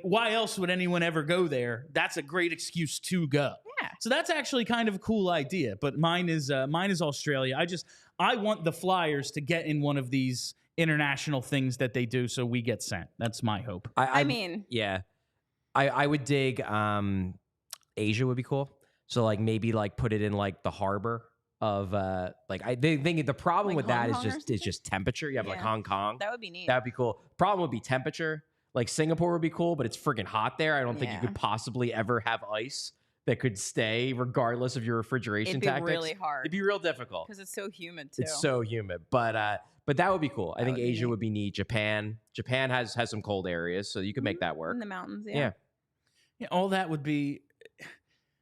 Why else would anyone ever go there? That's a great excuse to go. Yeah. So that's actually kind of a cool idea. But mine is Australia. I want the Flyers to get in one of these international things that they do, so we get sent. That's my hope. I mean, yeah, I would dig. Asia would be cool. So maybe put it in the harbor. Of they think the problem with that is just temperature. You have Hong Kong. That would be neat. That'd be cool. Problem would be temperature. Singapore would be cool, but it's freaking hot there. I don't think you could possibly ever have ice that could stay regardless of your refrigeration tactics. It'd be really hard. It'd be real difficult because it's so humid too. It's so humid, but that would be cool. I think Asia would be neat. Japan has some cold areas, so you could make that work. In the mountains, yeah. All that would be.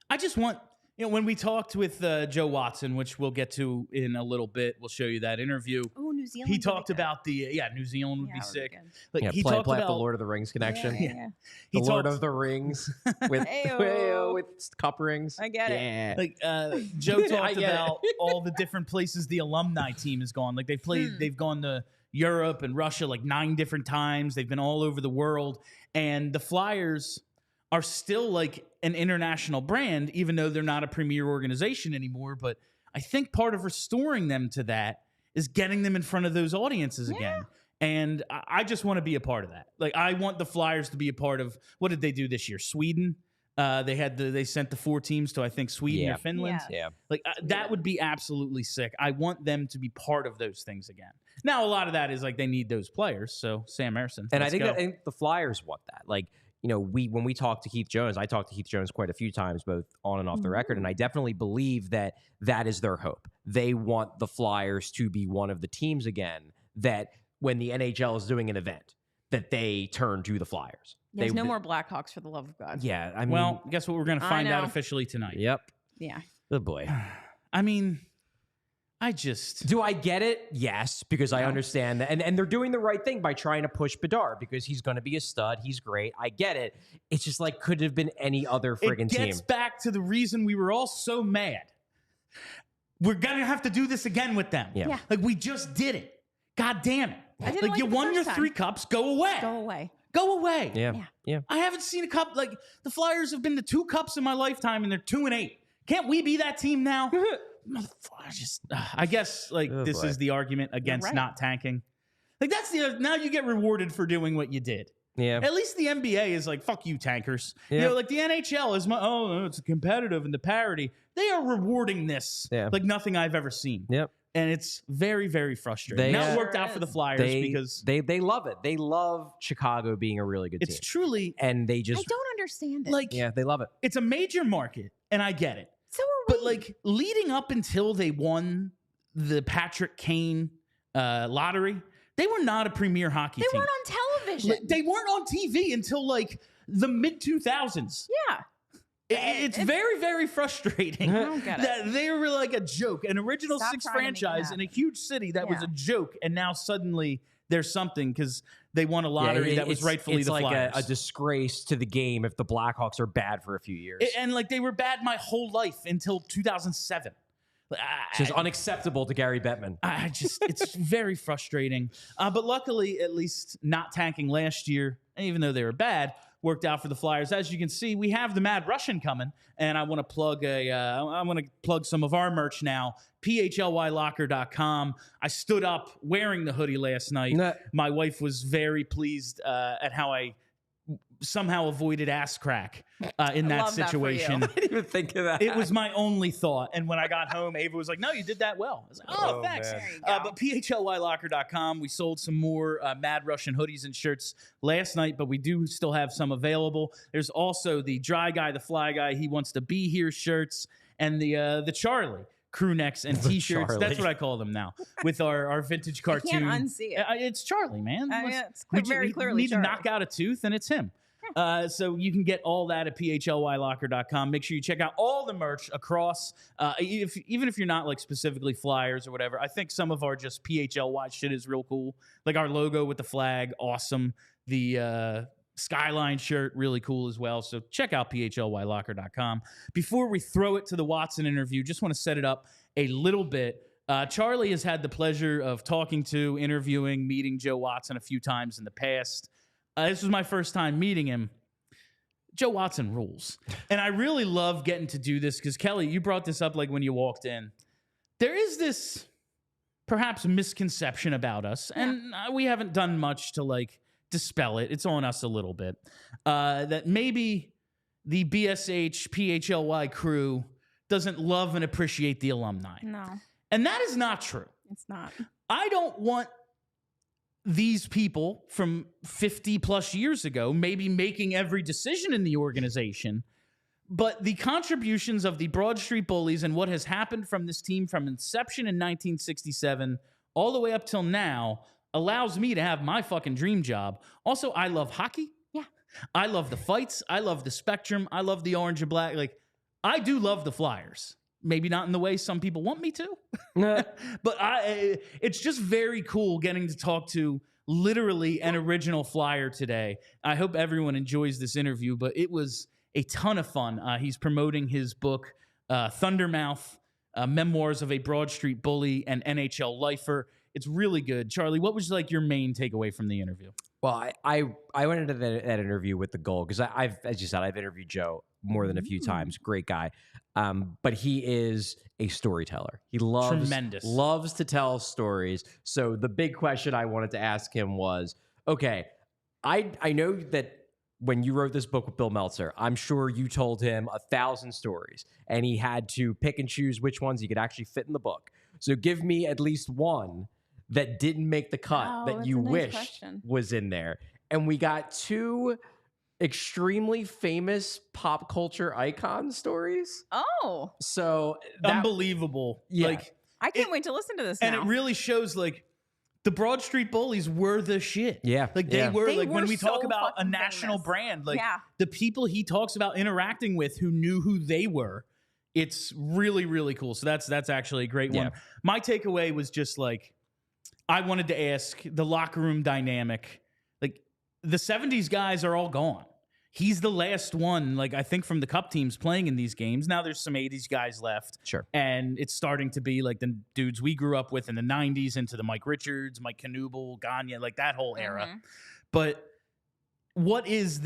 I just want. When we talked with Joe Watson, which we'll get to in a little bit, we'll show you that interview. Oh, New Zealand. He talked about New Zealand would be sick. He talked about the Lord of the Rings connection. Yeah. The Lord of the Rings with cup rings. I get it. Joe talked about all the different places the alumni team has gone. They've gone to Europe and Russia 9 different times. They've been all over the world, and the Flyers are still an international brand, even though they're not a premier organization anymore. But I think part of restoring them to that is getting them in front of those audiences again. And I just want to be a part of that. I want the Flyers to be a part of, what did they do this year? Sweden? They sent the 4 teams to, I think, Sweden or Finland. Yeah. That would be absolutely sick. I want them to be part of those things again. Now, a lot of that is they need those players. So Sam Ersson. And I think the Flyers want that. When we talk to Keith Jones, I talked to Keith Jones quite a few times, both on and off the record, and I definitely believe that is their hope. They want the Flyers to be one of the teams again that when the NHL is doing an event, that they turn to the Flyers. There's no more Blackhawks, for the love of God. Yeah. I mean, well, guess what? We're going to find out officially tonight. Yep. Yeah. Good boy. I mean... Do I get it? Yes, because I understand that. And they're doing the right thing by trying to push Bedard because he's going to be a stud. He's great. I get it. It's just could have been any other friggin' team. It gets back to the reason we were all so mad. we're going to have to do this again with them. Yeah. Like, we just did it. God damn it. I didn't Like, you it the won first your time. 3 cups. Go away. Go away. Go away. Yeah. I haven't seen a cup. Like, the Flyers have been to 2 cups in my lifetime, and they're 2-8. Can't we be that team now? I guess, like, this is the argument against not tanking. Like, that's now you get rewarded for doing what you did. Yeah. At least the NBA is like, fuck you, tankers. Yeah. You know, like the NHL is it's competitive and the parity. They are rewarding this like nothing I've ever seen. Yep. And it's very, very frustrating. Now it worked out for the Flyers because they love it. They love Chicago being a really good team. it's truly, and they just I don't understand it. like, they love it. it's a major market, and I get it. So are we. But like leading up until they won the Patrick Kane lottery, they were not a premier hockey team. They weren't on television. They weren't on TV until like the mid 2000s. Yeah. It's very, very frustrating I don't get it. that they were like a joke, an original Stop 6 trying to make it franchise in a huge city that was Yeah. a joke, and now suddenly there's something because they won a lottery that was rightfully the like Flyers. a disgrace to the game if the Blackhawks are bad for a few years. And like they were bad my whole life until 2007. It's just unacceptable to Gary Bettman. I just, it's very frustrating. But luckily, at least not tanking last year, even though they were bad, worked out for the Flyers. As you can see, we have the Mad Russian coming, and I want to plug some of our merch now. PHLYlocker.com. I stood up wearing the hoodie last night. My wife was very pleased at how I somehow avoided ass crack in that love that for you. situation. I didn't even think of that. It was my only thought. And when I got home, Ava was like, no, you did that well. I was like, oh thanks. man. There you go. But PHLYlocker.com, we sold some more Mad Russian hoodies and shirts last night, but we do still have some available. There's also the Dry Guy, the Fly Guy, He Wants to Be Here shirts, and the Charlie crew necks and T-shirts. Charlie. That's what I call them now, with our vintage cartoon. I can't unsee it. It's Charlie, man. It's We very clearly need Charlie. to knock out a tooth, and it's him. So you can get all that at PHLYlocker.com. Make sure you check out all the merch across, even if you're not like specifically Flyers or whatever. I think some of our just PHLY shit is real cool. Like our logo with the flag, awesome. The Skyline shirt, really cool as well. So check out PHLYlocker.com. Before we throw it to the Watson interview, just want to set it up a little bit. Charlie has had the pleasure of talking to, interviewing, meeting Joe Watson a few times in the past. This was my first time meeting him. Joe Watson rules. And I really love getting to do this because, Kelly, you brought this up like when you walked in. There is this perhaps misconception about us, and we haven't done much to like dispel it. It's on us a little bit. That maybe the BSH PHLY crew doesn't love and appreciate the alumni. No, And that is not true. it's not. I don't want these people from 50 plus years ago maybe making every decision in the organization, but the contributions of the Broad Street Bullies and what has happened from this team from inception in 1967 all the way up till now allows me to have my fucking dream job. Also, I love hockey. Yeah. I love the fights. I love the spectrum. I love the orange and black. Like, I do love the Flyers. Maybe not in the way some people want me to, but it's just very cool getting to talk to literally an original Flyer today. I hope everyone enjoys this interview, but it was a ton of fun. He's promoting his book, Thundermouth, Memoirs of a Broad Street Bully and NHL Lifer. It's really good. Charlie, what was like your main takeaway from the interview? Well, I went into that interview with the goal because as you said, I've interviewed Joe more than a few times. Great guy. But he is a storyteller. He loves to tell stories. So the big question I wanted to ask him was, okay, I know that when you wrote this book with Bill Meltzer, I'm sure you told him 1,000 stories and he had to pick and choose which ones he could actually fit in the book. So give me at least one that didn't make the cut that you wished was in there. And we got 2 extremely famous pop culture icon stories. Oh, So Unbelievable. Yeah. Like, I can't wait to listen to this and now. it really shows like the Broad Street Bullies were the shit. Yeah. Like they were They like when were we talk so about a fucking national famous. brand, like Yeah. the people he talks about interacting with who knew who they were. It's really, really cool. So that's actually a great one. Yeah. My takeaway was just like, I wanted to ask the locker room dynamic. Like the 70s guys are all gone. he's the last one, like, I think, from the Cup teams playing in these games. Now there's some 80s guys left. Sure. And it's starting to be like the dudes we grew up with in the 90s into the Mike Richards, Mike Knuble, Gagne, like that whole era. But what is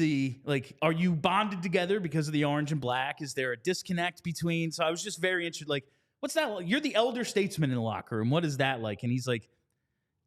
are you bonded together because of the orange and black? Is there a disconnect between? So I was just very interested, like, what's that like? You're the elder statesman in the locker room. What is that like? And he's like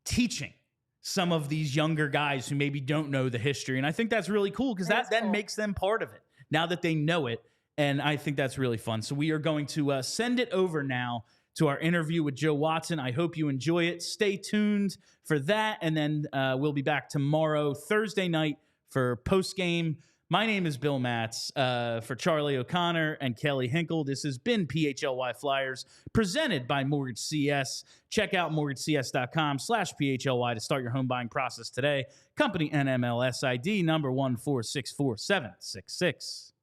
teaching some of these younger guys who maybe don't know the history. And I think that's really cool because that then makes them part of it now that they know it. And I think that's really fun. So we are going to send it over now to our interview with Joe Watson. I hope you enjoy it. Stay tuned for that. And then we'll be back tomorrow, Thursday night, for post-game. My name is Bill Matz. For Charlie O'Connor and Kelly Hinkle, this has been PHLY Flyers, presented by Mortgage CS. Check out mortgagecs.com/PHLY to start your home buying process today. Company NMLS ID number 1464766.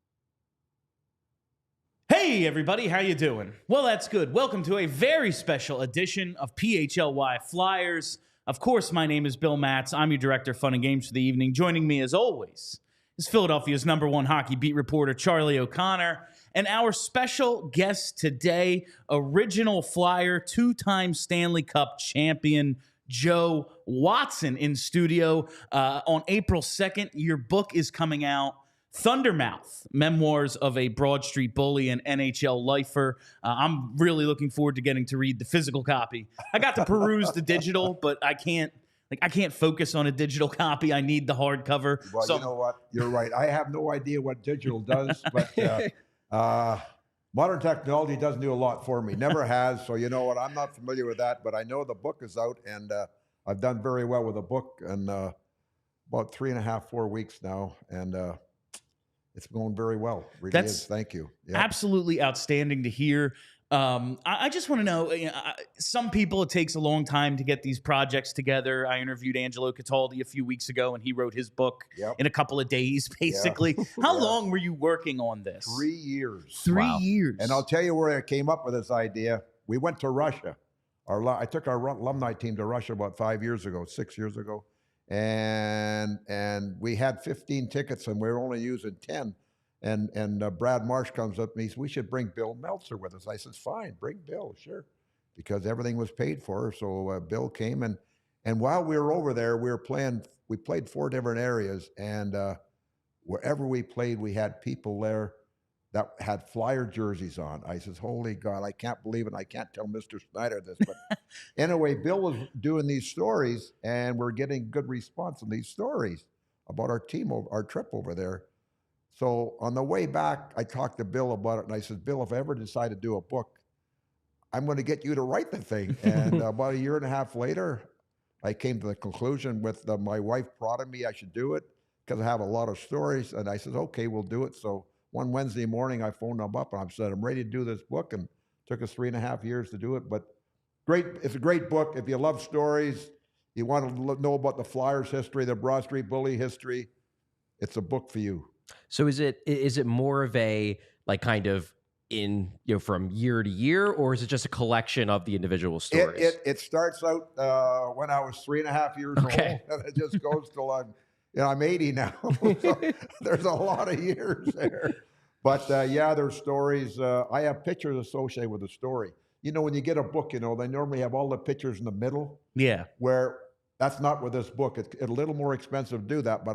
Hey, everybody. How you doing? Well, that's good. Welcome to a very special edition of PHLY Flyers. Of course, my name is Bill Matz. I'm your director of fun and games for the evening. Joining me, as always, is Philadelphia's #1 hockey beat reporter, Charlie O'Connor, and our special guest today, original Flyer, two-time Stanley Cup champion, Joe Watson, in studio. On April 2nd, your book is coming out, Thundermouth, Memoirs of a Broad Street Bully and NHL Lifer. I'm really looking forward to getting to read the physical copy. I got to peruse the digital, but I can't focus on a digital copy. I need the hardcover. Well, you know what? You're right. I have no idea what digital does, but modern technology doesn't do a lot for me. Never has. So you know what? I'm not familiar with that, but I know the book is out, and I've done very well with the book in about 3.5, 4 weeks now, and it's going very well. Really is. Thank you. Yeah. Absolutely outstanding to hear. I just want to know, some people, it takes a long time to get these projects together. I interviewed Angelo Cataldi a few weeks ago, and he wrote his book in a couple of days, basically. Yeah. How long were you working on this? 3 years. 3 years. And I'll tell you where I came up with this idea. We went to Russia. I took our alumni team to Russia about 6 years ago. And we had 15 tickets, and we were only using 10. And Brad Marsh comes up to me. He says, "We should bring Bill Meltzer with us." I says, "Fine, bring Bill, sure," because everything was paid for. So Bill came, and while we were over there, we played 4 different areas, and wherever we played, we had people there that had Flyer jerseys on. I says, "Holy God, I can't believe it. I can't tell Mr. Snyder this." But anyway, Bill was doing these stories, and we're getting good response on these stories about our team, our trip over there. So on the way back, I talked to Bill about it, and I said, "Bill, if I ever decide to do a book, I'm going to get you to write the thing." And about 1.5 years later, I came to the conclusion with my wife prodding me I should do it because I have a lot of stories. And I said, "Okay, we'll do it." So one Wednesday morning, I phoned him up, and I said, "I'm ready to do this book." And it took us 3.5 years to do it. But it's a great book. If you love stories, you want to know about the Flyers history, the Broad Street Bully history, it's a book for you. So is it more of a kind of from year to year, or is it just a collection of the individual stories? It starts out when I was 3.5 years old, and it just goes till I'm 80 now. So there's a lot of years there. But there's stories. I have pictures associated with the story. When you get a book, they normally have all the pictures in the middle. Yeah. Where that's not with this book. It's a little more expensive to do that, but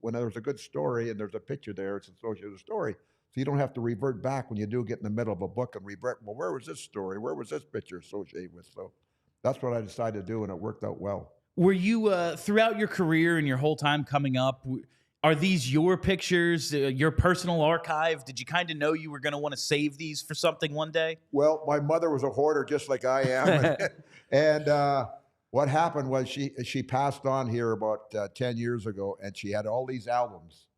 when there's a good story and there's a picture there, it's associated with the story. So you don't have to revert back when you do get in the middle of a book and revert, well, where was this story? Where was this picture associated with? So that's what I decided to do, and it worked out well. Were you, throughout your career and your whole time coming up, are these your pictures, your personal archive? Did you kind of know you were going to want to save these for something one day? Well, my mother was a hoarder just like I am. and what happened was she passed on here about 10 years ago, and she had all these albums,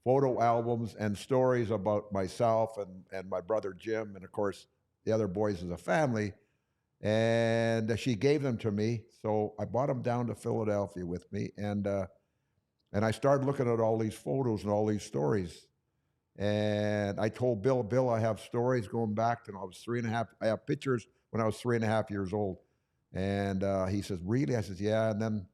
photo albums and stories about myself and my brother Jim, and of course the other boys of the family. And she gave them to me, so I brought them down to Philadelphia with me, and I started looking at all these photos and all these stories. And I told Bill, I have stories going back to when I was 3.5. I have pictures when I was 3.5 years old. And he says, "Really?" I says, "Yeah." And then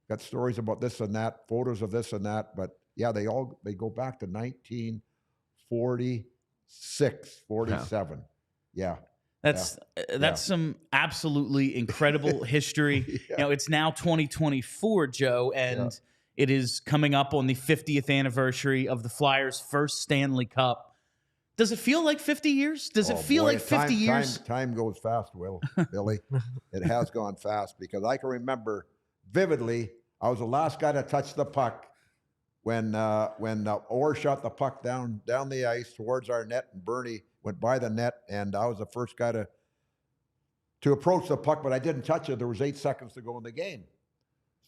got stories about this and that, photos of this and that. But Yeah, they go back to 1946, 47. Wow. Yeah. That's some absolutely incredible history. You know, it's now 2024, Joe, and it is coming up on the 50th anniversary of the Flyers' first Stanley Cup. Does it feel like 50 years? Does it feel like 50 years? Time goes fast, Billy. It has gone fast because I can remember vividly, I was the last guy to touch the puck when Orr shot the puck down the ice towards our net, and Bernie went by the net, and I was the first guy to approach the puck, but I didn't touch it. There was 8 seconds to go in the game.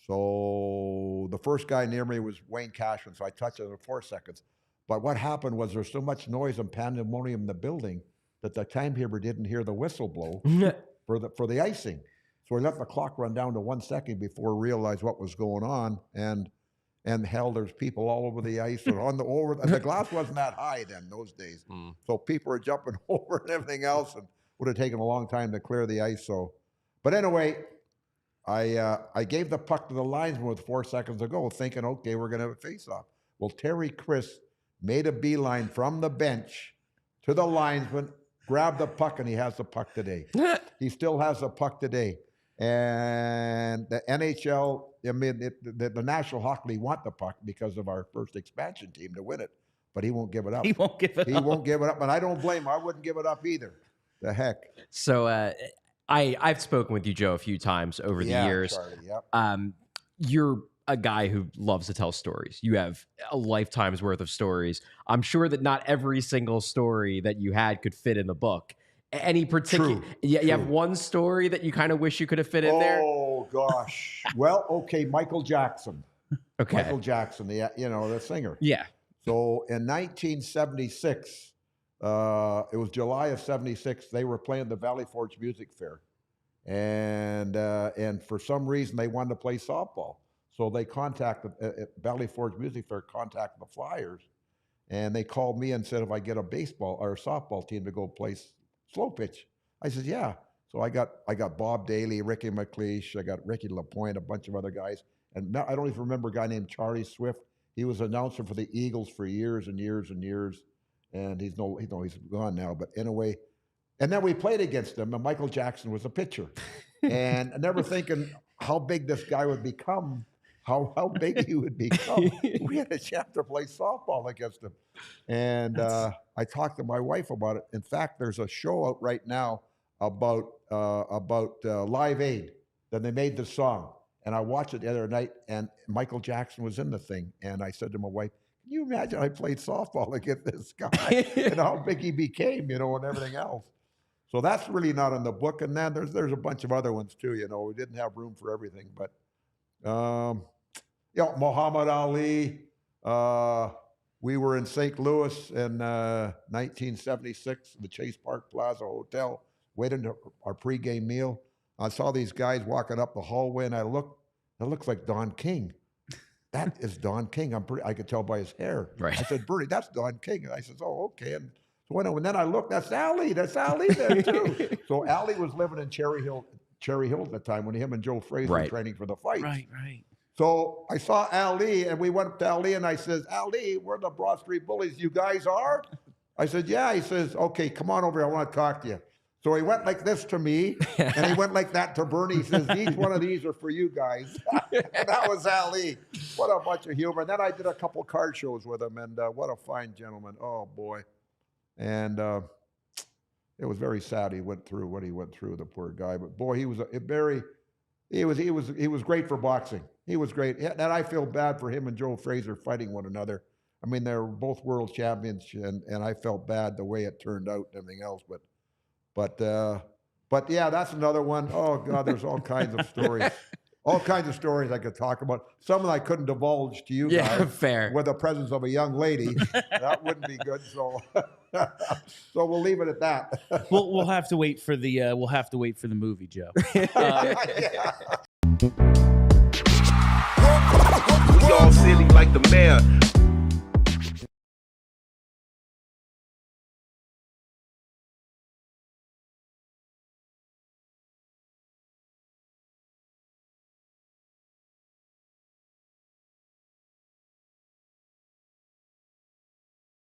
So the first guy near me was Wayne Cashman, so I touched it in 4 seconds. But what happened was there's so much noise and pandemonium in the building that the timekeeper didn't hear the whistle blow for the icing. So we let the clock run down to 1 second before we realized what was going on, and hell, there's people all over the ice and and the glass wasn't that high then those days. So people were jumping over and everything else, and would have taken a long time to clear the ice. But anyway, I gave the puck to the linesman with 4 seconds to go, thinking, okay, we're going to have a face-off. Well, Terry Chris made a beeline from the bench to the linesman, grabbed the puck, and he has the puck today. He still has the puck today. And the NHL, I mean, the National Hockey League want the puck because of our first expansion team to win it, but he won't give it up. He won't give it up, and I don't blame him. I wouldn't give it up either. The heck. So I've spoken with you, Joe, a few times over the years. Charlie, yep. You're a guy who loves to tell stories. You have a lifetime's worth of stories. I'm sure that not every single story that you had could fit in the book. Any particular? You have one story that you kind of wish you could have fit in there? Oh, gosh. Well, okay, Michael Jackson. Okay. Michael Jackson, the singer. Yeah. So in 1976, it was July of 76, they were playing the Valley Forge Music Fair. And for some reason, they wanted to play softball. So they contacted, Valley Forge Music Fair contacted the Flyers. And they called me and said, if I get a baseball or a softball team to go play slow pitch. I said, yeah. So I got Bob Daly, Ricky McLeish, I got Ricky LaPointe, a bunch of other guys. And now, I don't even remember a guy named Charlie Swift. He was an announcer for the Eagles for years and years and years. And he's gone now. But anyway, and then we played against him, and Michael Jackson was a pitcher. And I never thinking how big this guy would become, how big he would become. We had a chance to play softball against him. And I talked to my wife about it. In fact, there's a show out right now about Live Aid. Then they made the song. And I watched it the other night, and Michael Jackson was in the thing. And I said to my wife, can you imagine I played softball against this guy and how big he became, and everything else. So that's really not in the book. And then there's a bunch of other ones too, We didn't have room for everything. But, Muhammad Ali. We were in St. Louis in 1976, the Chase Park Plaza Hotel, waiting for our pregame meal. I saw these guys walking up the hallway, and I looked. It looks like Don King. That is Don King. I could tell by his hair. Right. I said, Bernie, that's Don King. And I said, oh, okay. And so and then I looked, that's Ali there too. So Ali was living in Cherry Hill at the time when him and Joe Fraser were training for the fights. Right. So I saw Ali, and we went up to Ali, and I says, Ali, we're the Broad Street Bullies. You guys are? I said, yeah. He says, okay, come on over here. I want to talk to you. So he went like this to me, and he went like that to Bernie. He says, each one of these are for you guys. And that was Ali. What a bunch of humor. And then I did a couple card shows with him, and what a fine gentleman. Oh, boy. And it was very sad he went through what he went through, the poor guy. But, boy, he was great for boxing. He was great. And I feel bad for him and Joe Fraser fighting one another. I mean, they're both world champions, and I felt bad the way it turned out and everything else. But yeah, that's another one. Oh, God, there's all kinds of stories. All kinds of stories I could talk about. Some that I couldn't divulge to you guys. Fair. With the presence of a young lady. That wouldn't be good. So we'll leave it at that. We'll have to wait for the movie, Joe. We all silly like the mayor.